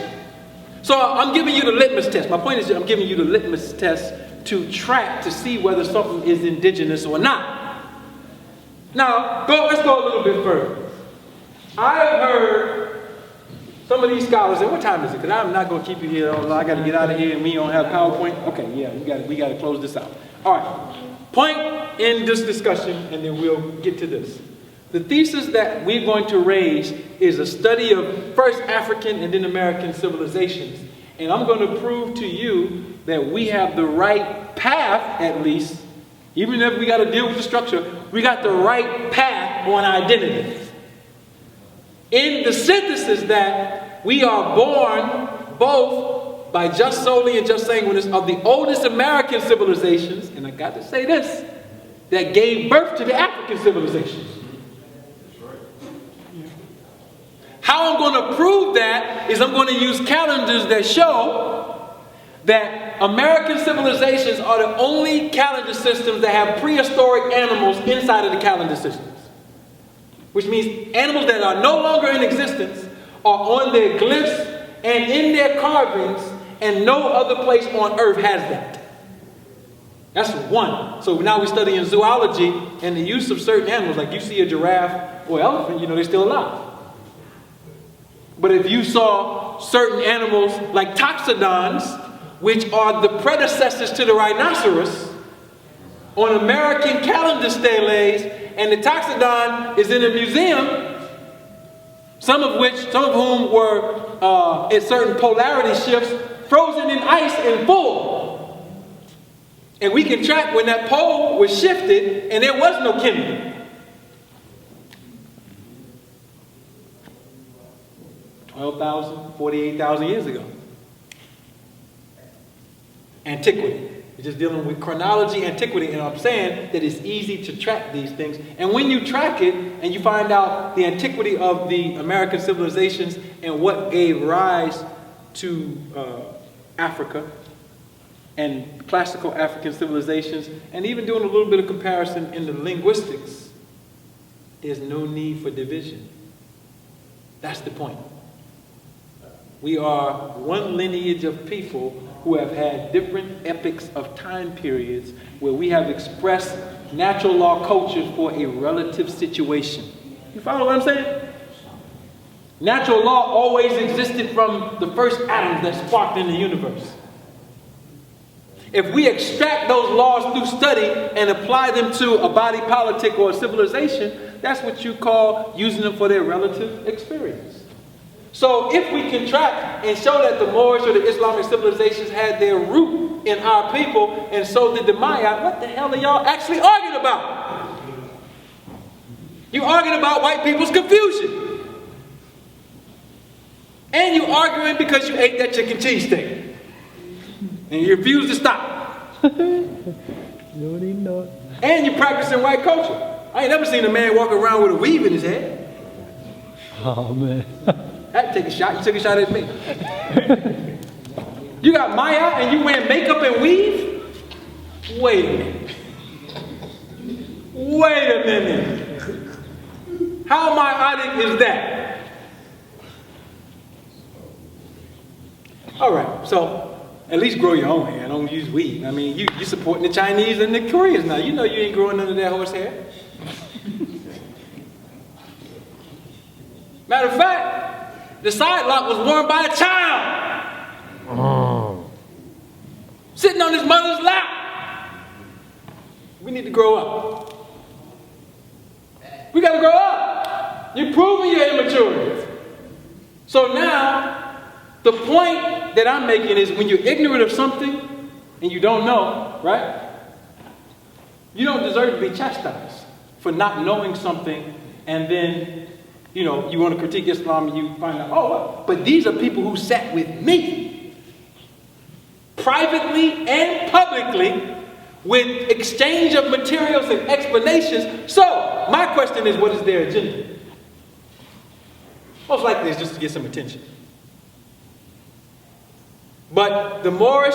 So I'm giving you the litmus test. My point is I'm giving you the litmus test to track to see whether something is indigenous or not. Now, let's go a little bit further. I have heard some of these scholars, and what time is it? Because I'm not going to keep you here. I got to get out of here and we don't have PowerPoint. Okay, yeah, we got to close this out. All right, point in this discussion, and then we'll get to this. The thesis that we're going to raise is a study of first African and then American civilizations. And I'm going to prove to you that we have the right path, at least, even if we got to deal with the structure, we got the right path on identity. In the synthesis that we are born both by just solely and just sanguinis of the oldest American civilizations, and I got to say this, that gave birth to the African civilizations. How I'm going to prove that is I'm going to use calendars that show that American civilizations are the only calendar systems that have prehistoric animals inside of the calendar systems. Which means animals that are no longer in existence are on their glyphs and in their carvings, and no other place on earth has that. That's one. So now we're studying zoology and the use of certain animals. Like you see a giraffe or elephant, you know they're still alive. But if you saw certain animals like toxodons, which are the predecessors to the rhinoceros, on American calendar steles, and the toxodon is in a museum, some of whom were at certain polarity shifts, frozen in ice in full. And we can track when that pole was shifted and there was no Kemet. 12,000, 48,000 years ago. Antiquity. We're just dealing with chronology, antiquity, and I'm saying that it's easy to track these things. And when you track it and you find out the antiquity of the American civilizations and what gave rise to Africa and classical African civilizations, and even doing a little bit of comparison in the linguistics, there's no need for division. That's the point. We are one lineage of people who have had different epochs of time periods where we have expressed natural law cultures for a relative situation. You follow what I'm saying? Natural law always existed from the first atoms that sparked in the universe. If we extract those laws through study and apply them to a body politic or a civilization, that's what you call using them for their relative experience. So if we can track and show that the Moorish or the Islamic civilizations had their root in our people, and so did the Maya, what the hell are y'all actually arguing about? You're arguing about white people's confusion. And you're arguing because you ate that chicken cheesesteak. And you refuse to stop. And you're practicing white culture. I ain't never seen a man walk around with a weave in his head. Oh, man. I'd take a shot. You took a shot at me. You got Maya and you wear makeup and weave? Wait a minute. Wait a minute. How myotic is that? All right, so at least grow your own hair. Don't use weave. I mean, you supporting the Chinese and the Koreans now. You know you ain't growing none of that horse hair. Matter of fact, the side lock was worn by a child. Oh. Sitting on his mother's lap. We need to grow up. We got to grow up. You're proving your immaturity. So now, the point that I'm making is when you're ignorant of something and you don't know, right? You don't deserve to be chastised for not knowing something and then you know, you want to critique Islam and you find out, oh, but these are people who sat with me, privately and publicly, with exchange of materials and explanations. So, my question is, what is their agenda? Most likely it's just to get some attention. But the Moorish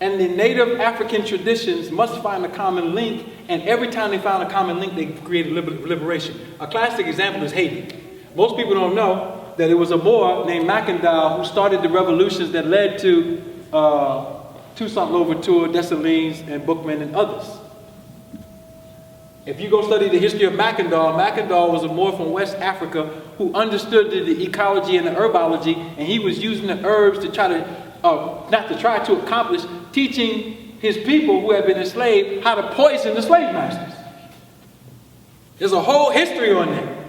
and the native African traditions must find a common link, and every time they found a common link, they created liberation. A classic example is Haiti. Most people don't know that it was a Moor named Mackendal who started the revolutions that led to Toussaint Louverture, Dessalines, and Bookman, and others. If you go study the history of Mackendal, Mackendal was a Moor from West Africa who understood the ecology and the herbology, and he was using the herbs to try to accomplish teaching his people who had been enslaved how to poison the slave masters. There's a whole history on that.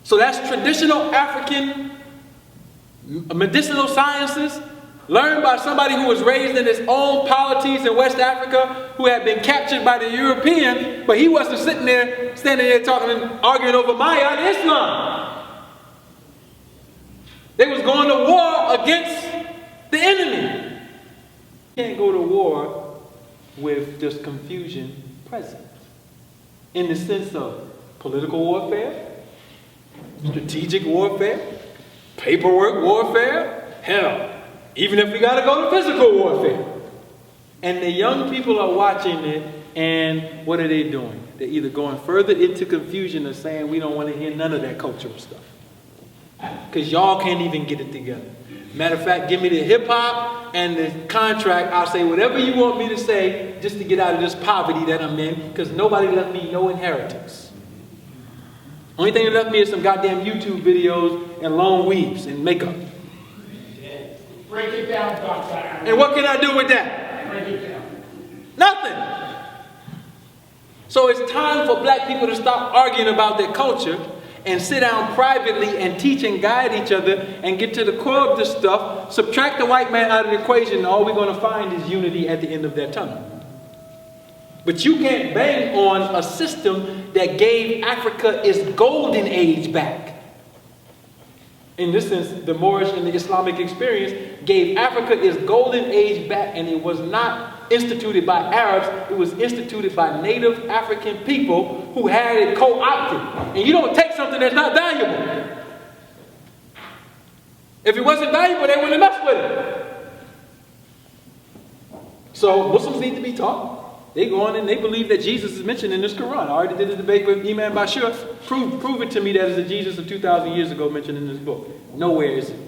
So that's traditional African medicinal sciences learned by somebody who was raised in his own polities in West Africa, who had been captured by the European, but he wasn't standing there talking and arguing over Maya and Islam. They was going to war against the enemy. You can't go to war with just confusion present. In the sense of political warfare, strategic warfare, paperwork warfare, hell, even if we got to go to physical warfare. And the young people are watching it, and what are they doing? They're either going further into confusion or saying, we don't want to hear none of that cultural stuff. Because y'all can't even get it together. Matter of fact, give me the hip-hop and the contract. I'll say whatever you want me to say just to get out of this poverty that I'm in, because nobody left me no inheritance. Only thing that left me is some goddamn YouTube videos and long weaves and makeup. Break it down, Dr. And what can I do with that? Break it down. Nothing. So it's time for black people to stop arguing about their culture and sit down privately and teach and guide each other and get to the core of this stuff. Subtract the white man out of the equation, and all we're going to find is unity at the end of that tunnel. But you can't bang on a system that gave Africa its golden age back. In this sense, the Moorish and the Islamic experience gave Africa its golden age back, and it was not instituted by Arabs, it was instituted by native African people who had it co-opted. And you don't take something that's not valuable. If it wasn't valuable, they wouldn't mess with it. So Muslims need to be taught. They go on and they believe that Jesus is mentioned in this Quran. I already did a debate with Imam Bashir. Prove it to me that is the Jesus of 2,000 years ago mentioned in this book. Nowhere is it.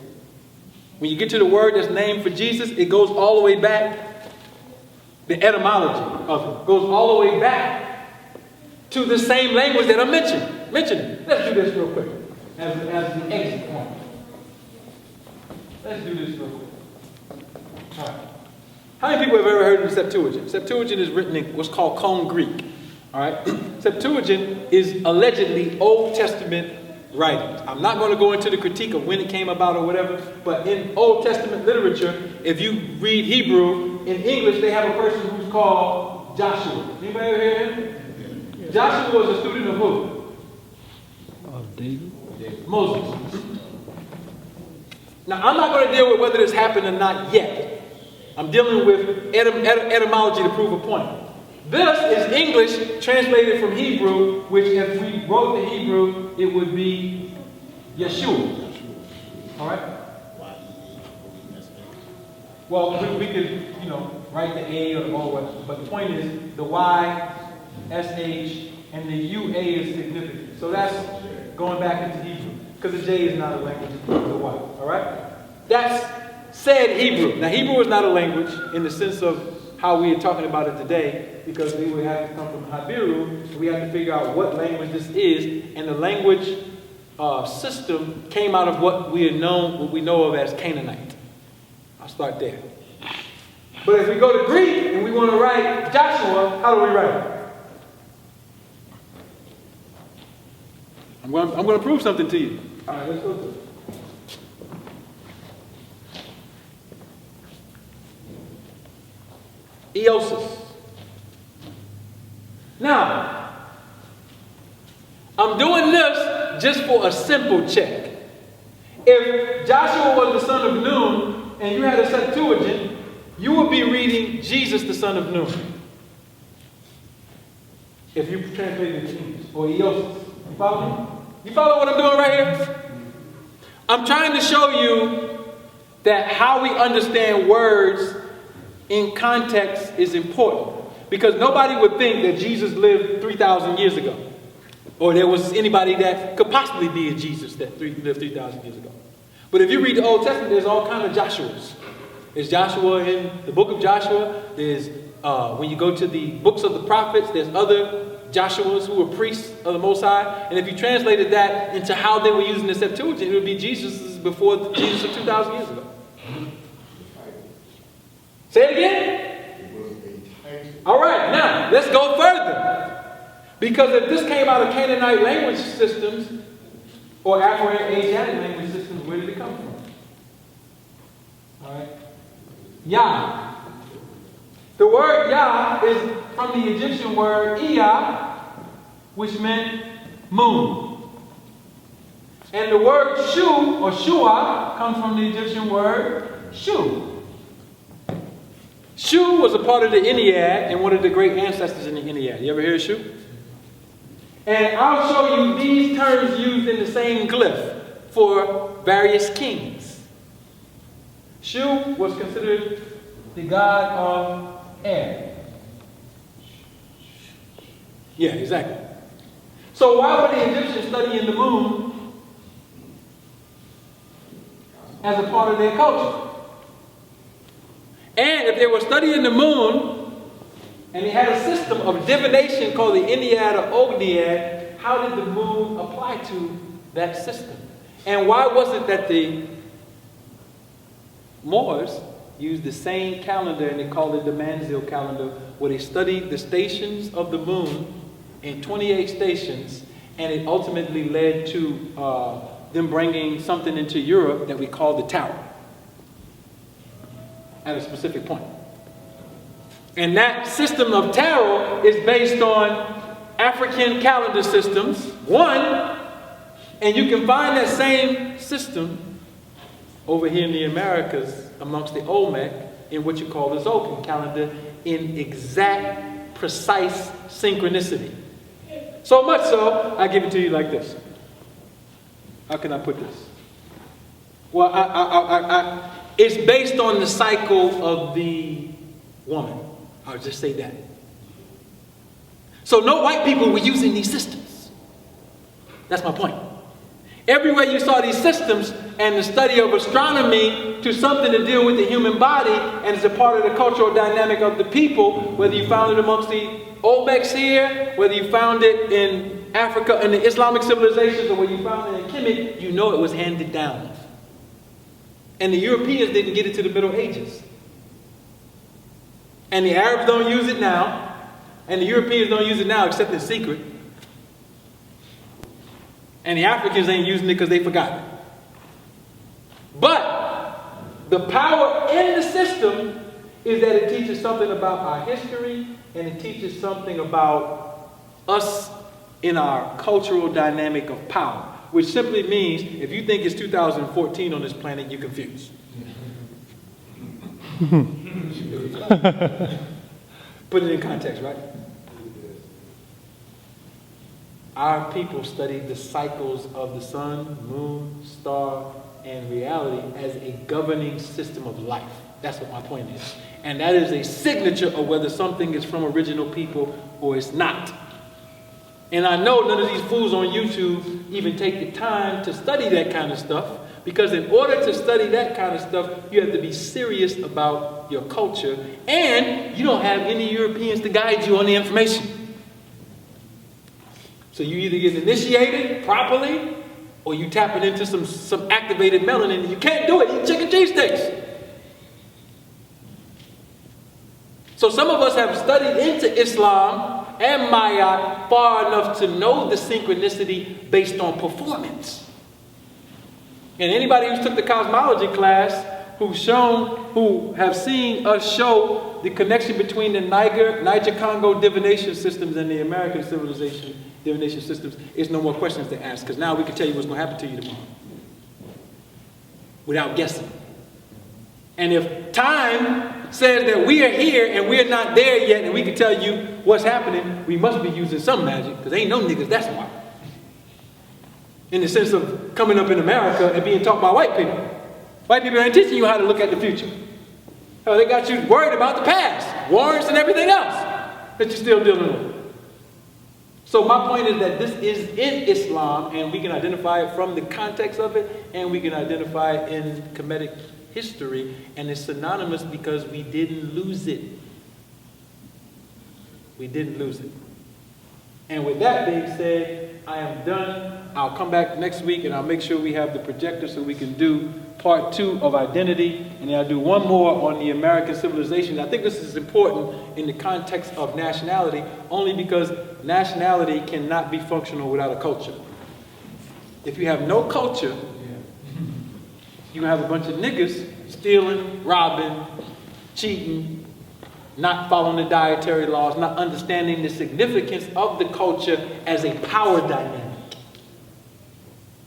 When you get to the word that's named for Jesus, it goes all the way back. The etymology of it goes all the way back to the same language that I'm mentioning. Let's do this real quick as the exit point. Let's do this real quick. All right. How many people have ever heard of the Septuagint? Septuagint is written in what's called Cone Greek. All right? Septuagint is allegedly Old Testament writings. I'm not going to go into the critique of when it came about or whatever, but in Old Testament literature, if you read Hebrew, in English they have a person who's called Joshua. Anybody ever hear him? Yeah. Joshua was a student of who? Of David? Moses. Now, I'm not going to deal with whether this happened or not yet. I'm dealing with etymology to prove a point. This is English translated from Hebrew, which if we wrote the Hebrew, it would be Yeshua. All right? Well, we could, write the A or the O, but the point is the Y, SH, and the UA is significant. So that's going back into Hebrew, because the J is not a language, it's the Y. All right? That's said Hebrew. Now, Hebrew is not a language in the sense of how we are talking about it today, because we would have to come from Habiru. We have to figure out what language this is, and the language system came out of what we know of as Canaanite. I'll start there. But if we go to Greek and we want to write Joshua, how do we write it? I'm going to prove something to you. All right, let's go to it. Eosis. Now, I'm doing this just for a simple check. If Joshua was the son of Nun and you had a Septuagint, you would be reading Jesus, the son of Nun. If you translate it to English, or Eosis. You follow me? You follow what I'm doing right here? I'm trying to show you that how we understand words in context is important. Because nobody would think that Jesus lived 3,000 years ago. Or there was anybody that could possibly be a Jesus that lived 3,000 years ago. But if you read the Old Testament, there's all kinds of Joshuas. There's Joshua in the book of Joshua. There's, when you go to the books of the prophets, there's other Joshuas who were priests of the Most High. And if you translated that into how they were using the Septuagint, it would be Jesus before Jesus of 2,000 years ago. Say it again. All right, now let's go further. Because if this came out of Canaanite language systems or Afro-Asiatic language systems, where did it come from? All right. Yah. The word Yah is from the Egyptian word Iyah, which meant moon. And the word Shu or Shua comes from the Egyptian word Shu. Shu was a part of the Ennead and one of the great ancestors in the Ennead. You ever hear of Shu? And I'll show you these terms used in the same glyph for various kings. Shu was considered the god of air. Yeah, exactly. So why were the Egyptians studying the moon as a part of their culture? And if they were studying the moon, and they had a system of divination called the Ennead or Ognead, how did the moon apply to that system? And why was it that the Moors used the same calendar, and they called it the Manzil calendar, where they studied the stations of the moon in 28 stations, and it ultimately led to them bringing something into Europe that we call the Tower at a specific point. And that system of tarot is based on African calendar systems, one, and you can find that same system over here in the Americas amongst the Olmec in what you call the Zolkin calendar in exact, precise synchronicity. So much so, I give it to you like this. How can I put this? Well, it's based on the cycle of the woman. I'll just say that. So no white people were using these systems. That's my point. Everywhere you saw these systems and the study of astronomy to something to deal with the human body and as a part of the cultural dynamic of the people, whether you found it amongst the Olmecs here, whether you found it in Africa and the Islamic civilizations, or whether you found it in Kemet, you know it was handed down. And the Europeans didn't get it to the Middle Ages. And the Arabs don't use it now. And the Europeans don't use it now except in secret. And the Africans ain't using it because they forgot it. But the power in the system is that it teaches something about our history, and it teaches something about us in our cultural dynamic of power. Which simply means, if you think it's 2014 on this planet, you're confused. Put it in context, right? Our people studied the cycles of the sun, moon, star, and reality as a governing system of life. That's what my point is. And that is a signature of whether something is from original people or it's not. And I know none of these fools on YouTube even take the time to study that kind of stuff, because in order to study that kind of stuff, you have to be serious about your culture, and you don't have any Europeans to guide you on the information. So you either get initiated properly, or you tap it into some activated melanin, and you can't do it. Eat chicken cheesesteaks. So some of us have studied into Islam and Maya far enough to know the synchronicity based on performance. And anybody who took the cosmology class who have seen us show the connection between the Niger-Congo divination systems and the American civilization divination systems, is no more questions to ask, because now we can tell you what's going to happen to you tomorrow without guessing. And if time says that we are here and we're not there yet and we can tell you what's happening, we must be using some magic, because ain't no niggas that's smart. In the sense of coming up in America and being taught by white people. White people ain't teaching you how to look at the future. Oh, they got you worried about the past, warrants and everything else that you're still dealing with. So my point is that this is in Islam, and we can identify it from the context of it, and we can identify it in Kemetic history, and it's synonymous because we didn't lose it. We didn't lose it. And with that being said, I am done. I'll come back next week and I'll make sure we have the projector so we can do part 2 of identity, and then I'll do one more on the American civilization. I think this is important in the context of nationality, only because nationality cannot be functional without a culture. If you have no culture, you have a bunch of niggas stealing, robbing, cheating, not following the dietary laws, not understanding the significance of the culture as a power dynamic.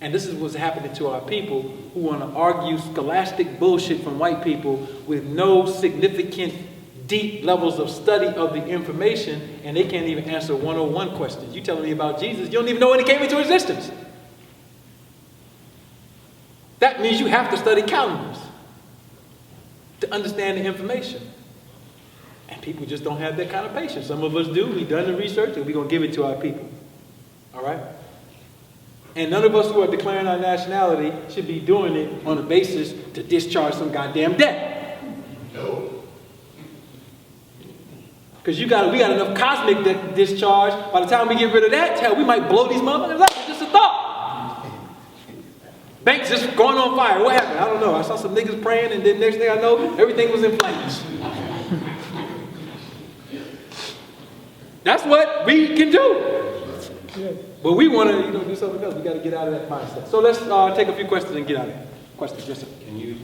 And this is what's happening to our people who want to argue scholastic bullshit from white people with no significant deep levels of study of the information, and they can't even answer 101 questions. You telling me about Jesus, you don't even know when he came into existence. That means you have to study calendars to understand the information. And people just don't have that kind of patience. Some of us do. We've done the research and we're going to give it to our people. All right? And none of us who are declaring our nationality should be doing it on a basis to discharge some goddamn debt. No. Because we got enough cosmic discharge. By the time we get rid of that, hell, we might blow these motherfuckers up. It's just a thought. Banks just going on fire. What happened? I don't know. I saw some niggas praying, and then next thing I know, everything was in flames. That's what we can do. But we want to do something else. We got to get out of that mindset. So let's take a few questions and get out of here. Questions, yes, sir. Can you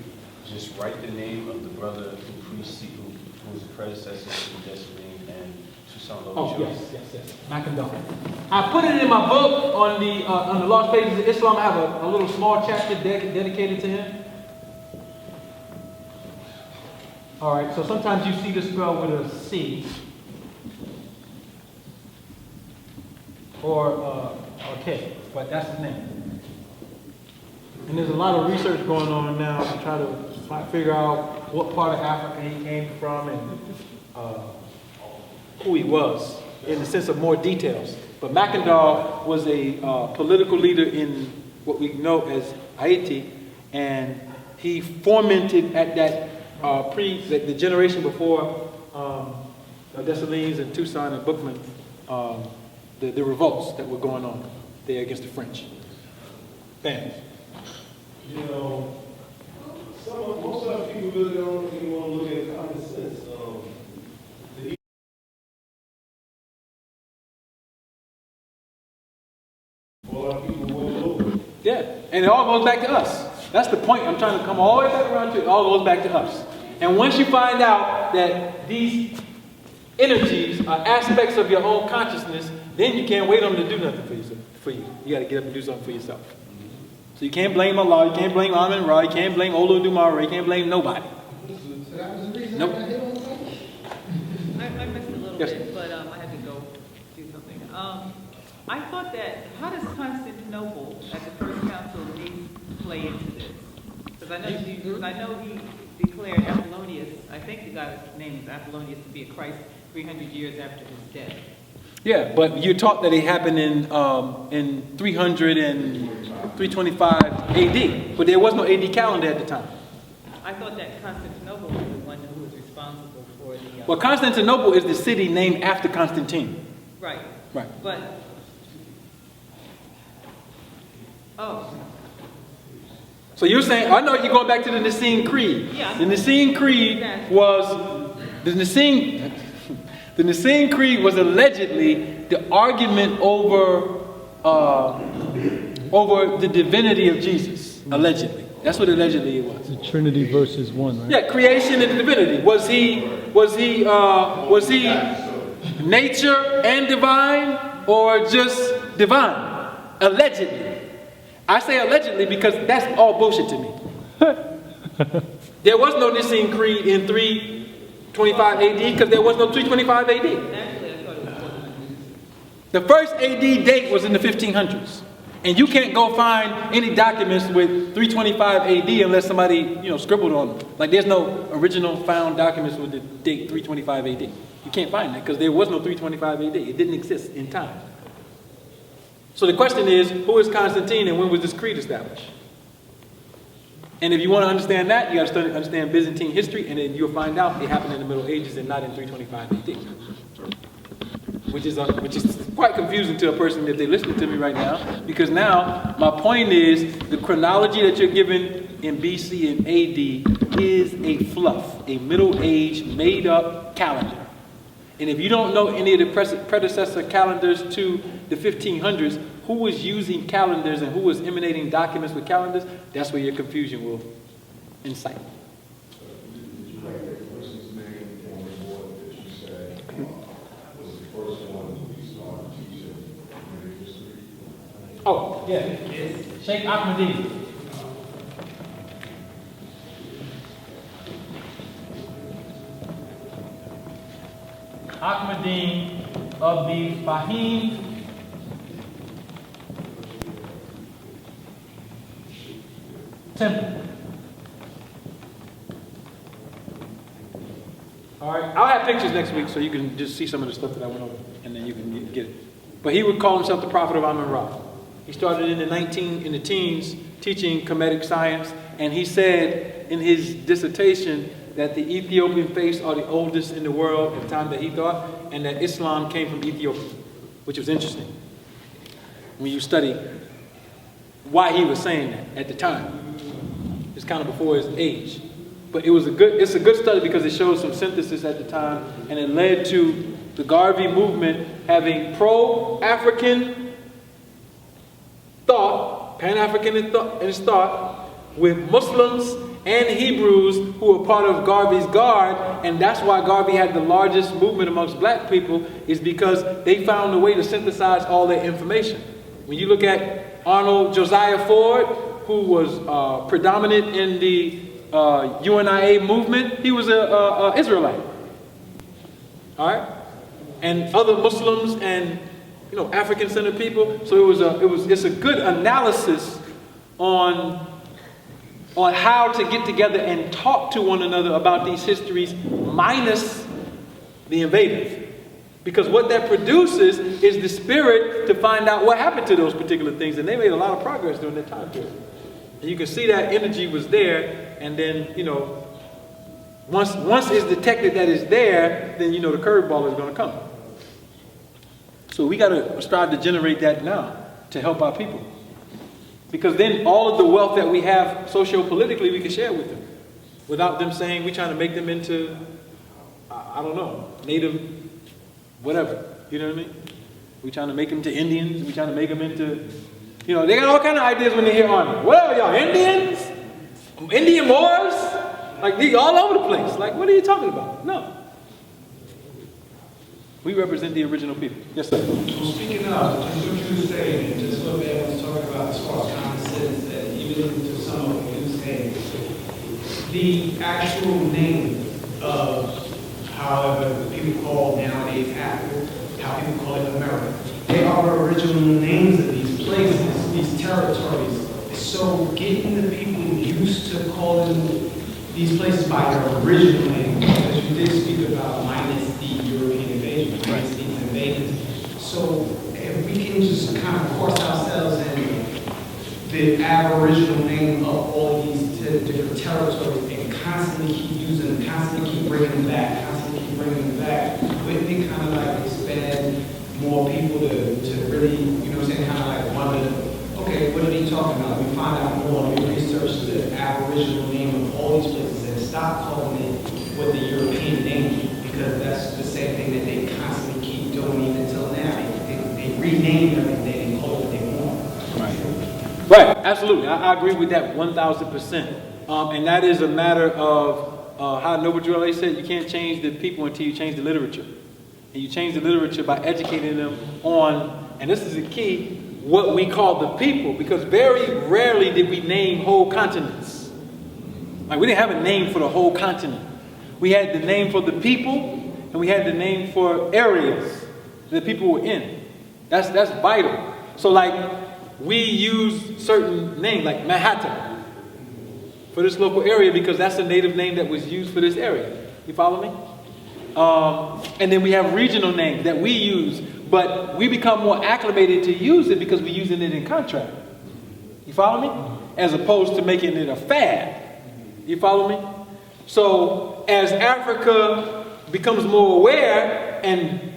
just write the name of the brother who was the predecessor to Dietary and Susan? Oh, yes. Mackendorf. I put it in my book on the Lost Pages of Islam. I have a little small chapter dedicated to him. All right, so sometimes you see this spelled with a C. Or K, but that's his name. And there's a lot of research going on now to try to figure out what part of Africa he came from and who he was, in the sense of more details. But Mackendorf was a political leader in what we know as Haiti, and he fomented at that the generation before Dessalines and Toussaint and Bookman, the revolts that were going on there against the French. Bam. You know, most of people really don't even want to look at common sense. A lot of people will over. Yeah, and it all goes back to us. That's the point I'm trying to come all the way back around to. It all goes back to us. And once you find out that these energies are aspects of your own consciousness, then you can't wait on them to do nothing for you. You got to get up and do something for yourself. So you can't blame Allah, you can't blame Amin Ra, you can't blame Olu Dumare, you can't blame nobody. So that was the reason Nope. I got hit on something? I missed a little Yes. bit, but I had to go do something. I thought that, how does Constantinople at the First Council of Nice play into this? Because I know he declared Apollonius, I think the guy's name is Apollonius, to be a Christ 300 years after his death. Yeah, but you're taught that it happened in 300 and 325 AD, but there was no AD calendar at the time. I thought that Constantinople was the one who was responsible for the... Well, Constantinople is the city named after Constantine. Right. Right. But... Oh. So you're saying, I know you're going back to the Nicene Creed. Yeah. The Nicene Creed was, the Nicene Creed was allegedly the argument over the divinity of Jesus, allegedly. That's what allegedly it was. The Trinity versus one, right? Yeah, creation and divinity. Was he nature and divine, or just divine? Allegedly. I say allegedly because that's all bullshit to me. There was no Nicene Creed in 325 AD because there was no 325 AD. The first AD date was in the 1500s. And you can't go find any documents with 325 AD unless somebody, scribbled on them. Like there's no original found documents with the date 325 AD. You can't find that because there was no 325 AD. It didn't exist in time. So the question is, who is Constantine and when was this creed established? And if you want to understand that, you got to understand Byzantine history, and then you'll find out it happened in the Middle Ages and not in 325 AD. Which is quite confusing to a person if they're listening to me right now, because now my point is the chronology that you're given in BC and AD is a fluff, a Middle Age made-up calendar. And if you don't know any of the predecessor calendars to the 1500s, who was using calendars and who was emanating documents with calendars, that's where your confusion will incite. Oh, yeah. Shakka Ahmose. Ahmadi of the Fahim Temple. All right, I'll have pictures next week so you can just see some of the stuff that I went over, and then you can get it. But he would call himself the prophet of Amun-Ra. He started in the teens teaching Kemetic science, and he said in his dissertation that the Ethiopian faiths are the oldest in the world at the time that he thought, and that Islam came from Ethiopia, which was interesting when you study why he was saying that at the time. It's kind of before his age. But it's a good study because it shows some synthesis at the time, and it led to the Garvey movement having pro-African thought, Pan-African in its thought, with Muslims and Hebrews who were part of Garvey's Guard, and that's why Garvey had the largest movement amongst black people, is because they found a way to synthesize all their information. When you look at Arnold Josiah Ford, who was predominant in the UNIA movement, he was an Israelite. All right? And other Muslims and African-centered people. So it's a good analysis on how to get together and talk to one another about these histories minus the invaders. Because what that produces is the spirit to find out what happened to those particular things. And they made a lot of progress during that time period. And you can see that energy was there, and then, once it's detected that it's there, then the curveball is going to come. So we got to strive to generate that now to help our people. Because then all of the wealth that we have socio-politically, we can share with them. Without them saying we're trying to make them into, I don't know, native, whatever. You know what I mean? We're trying to make them to Indians. We're trying to make them into, they got all kind of ideas when they hear army. What are y'all, Indians? Indian Moors? Like, these all over the place. Like, what are you talking about? No. We represent the original people. Yes, sir. So speaking of, just what you were saying, and just what everyone was talking about as far as common sense, that even to some of what you were saying, the actual name of, however, people call nowadays Apple, how people call it America, they are original names of these places, these territories. So getting the people used to calling these places by their original name, as you did speak about, minus the European invasion, minus these invaders. So if we can just kind of force ourselves in the aboriginal name of all of these different territories and constantly keep using them, constantly keep bringing them back, wouldn't it kind of like expand more people to really, kind of like wonder, okay, what are they talking about? We find out more, we research the aboriginal name of all these places and stop calling it what the European name is, because that's the same thing that they constantly keep doing even until now. They rename everything and call it what they want. Right. Right, absolutely. I agree with that 1,000%. And that is a matter of how Noble Drew Ali said, you can't change the people until you change the literature. And you change the literature by educating them on, and this is the key, what we call the people, because very rarely did we name whole continents. Like, we didn't have a name for the whole continent. We had the name for the people, and we had the name for areas that people were in. That's vital. So like, we use certain names, like Manhattan, for this local area because that's the native name that was used for this area. You follow me? And then we have regional names that we use, but we become more acclimated to use it because we're using it in contract. You follow me? As opposed to making it a fad. You follow me? So as Africa becomes more aware and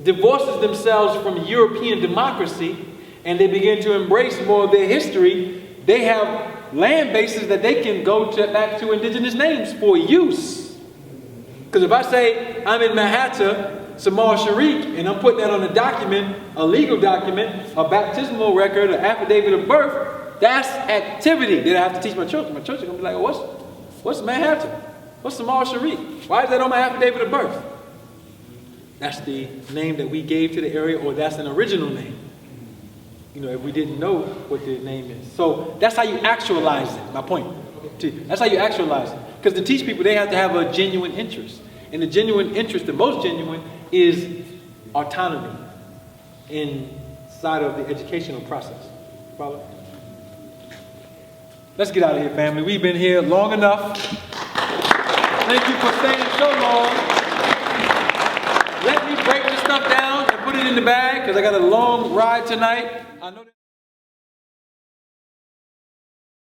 divorces themselves from European democracy and they begin to embrace more of their history, they have land bases that they can go back to indigenous names for use. Because if I say I'm in Manhattan, Samal Sharik, and I'm putting that on a document, a legal document, a baptismal record, an affidavit of birth, that's activity that I have to teach my children. My children are going to be like, oh, what's Manhattan? What's Samal Sharik? Why is that on my affidavit of birth? That's the name that we gave to the area, or that's an original name. You know, if we didn't know what the name is. So that's how you actualize it, my point. That's how you actualize it. Because to teach people, they have to have a genuine interest. And the genuine interest, the most genuine, is autonomy inside of the educational process. Follow? Let's get out of here, family. We've been here long enough. Thank you for staying so long. Let me break this stuff down and put it in the bag because I got a long ride tonight. I know that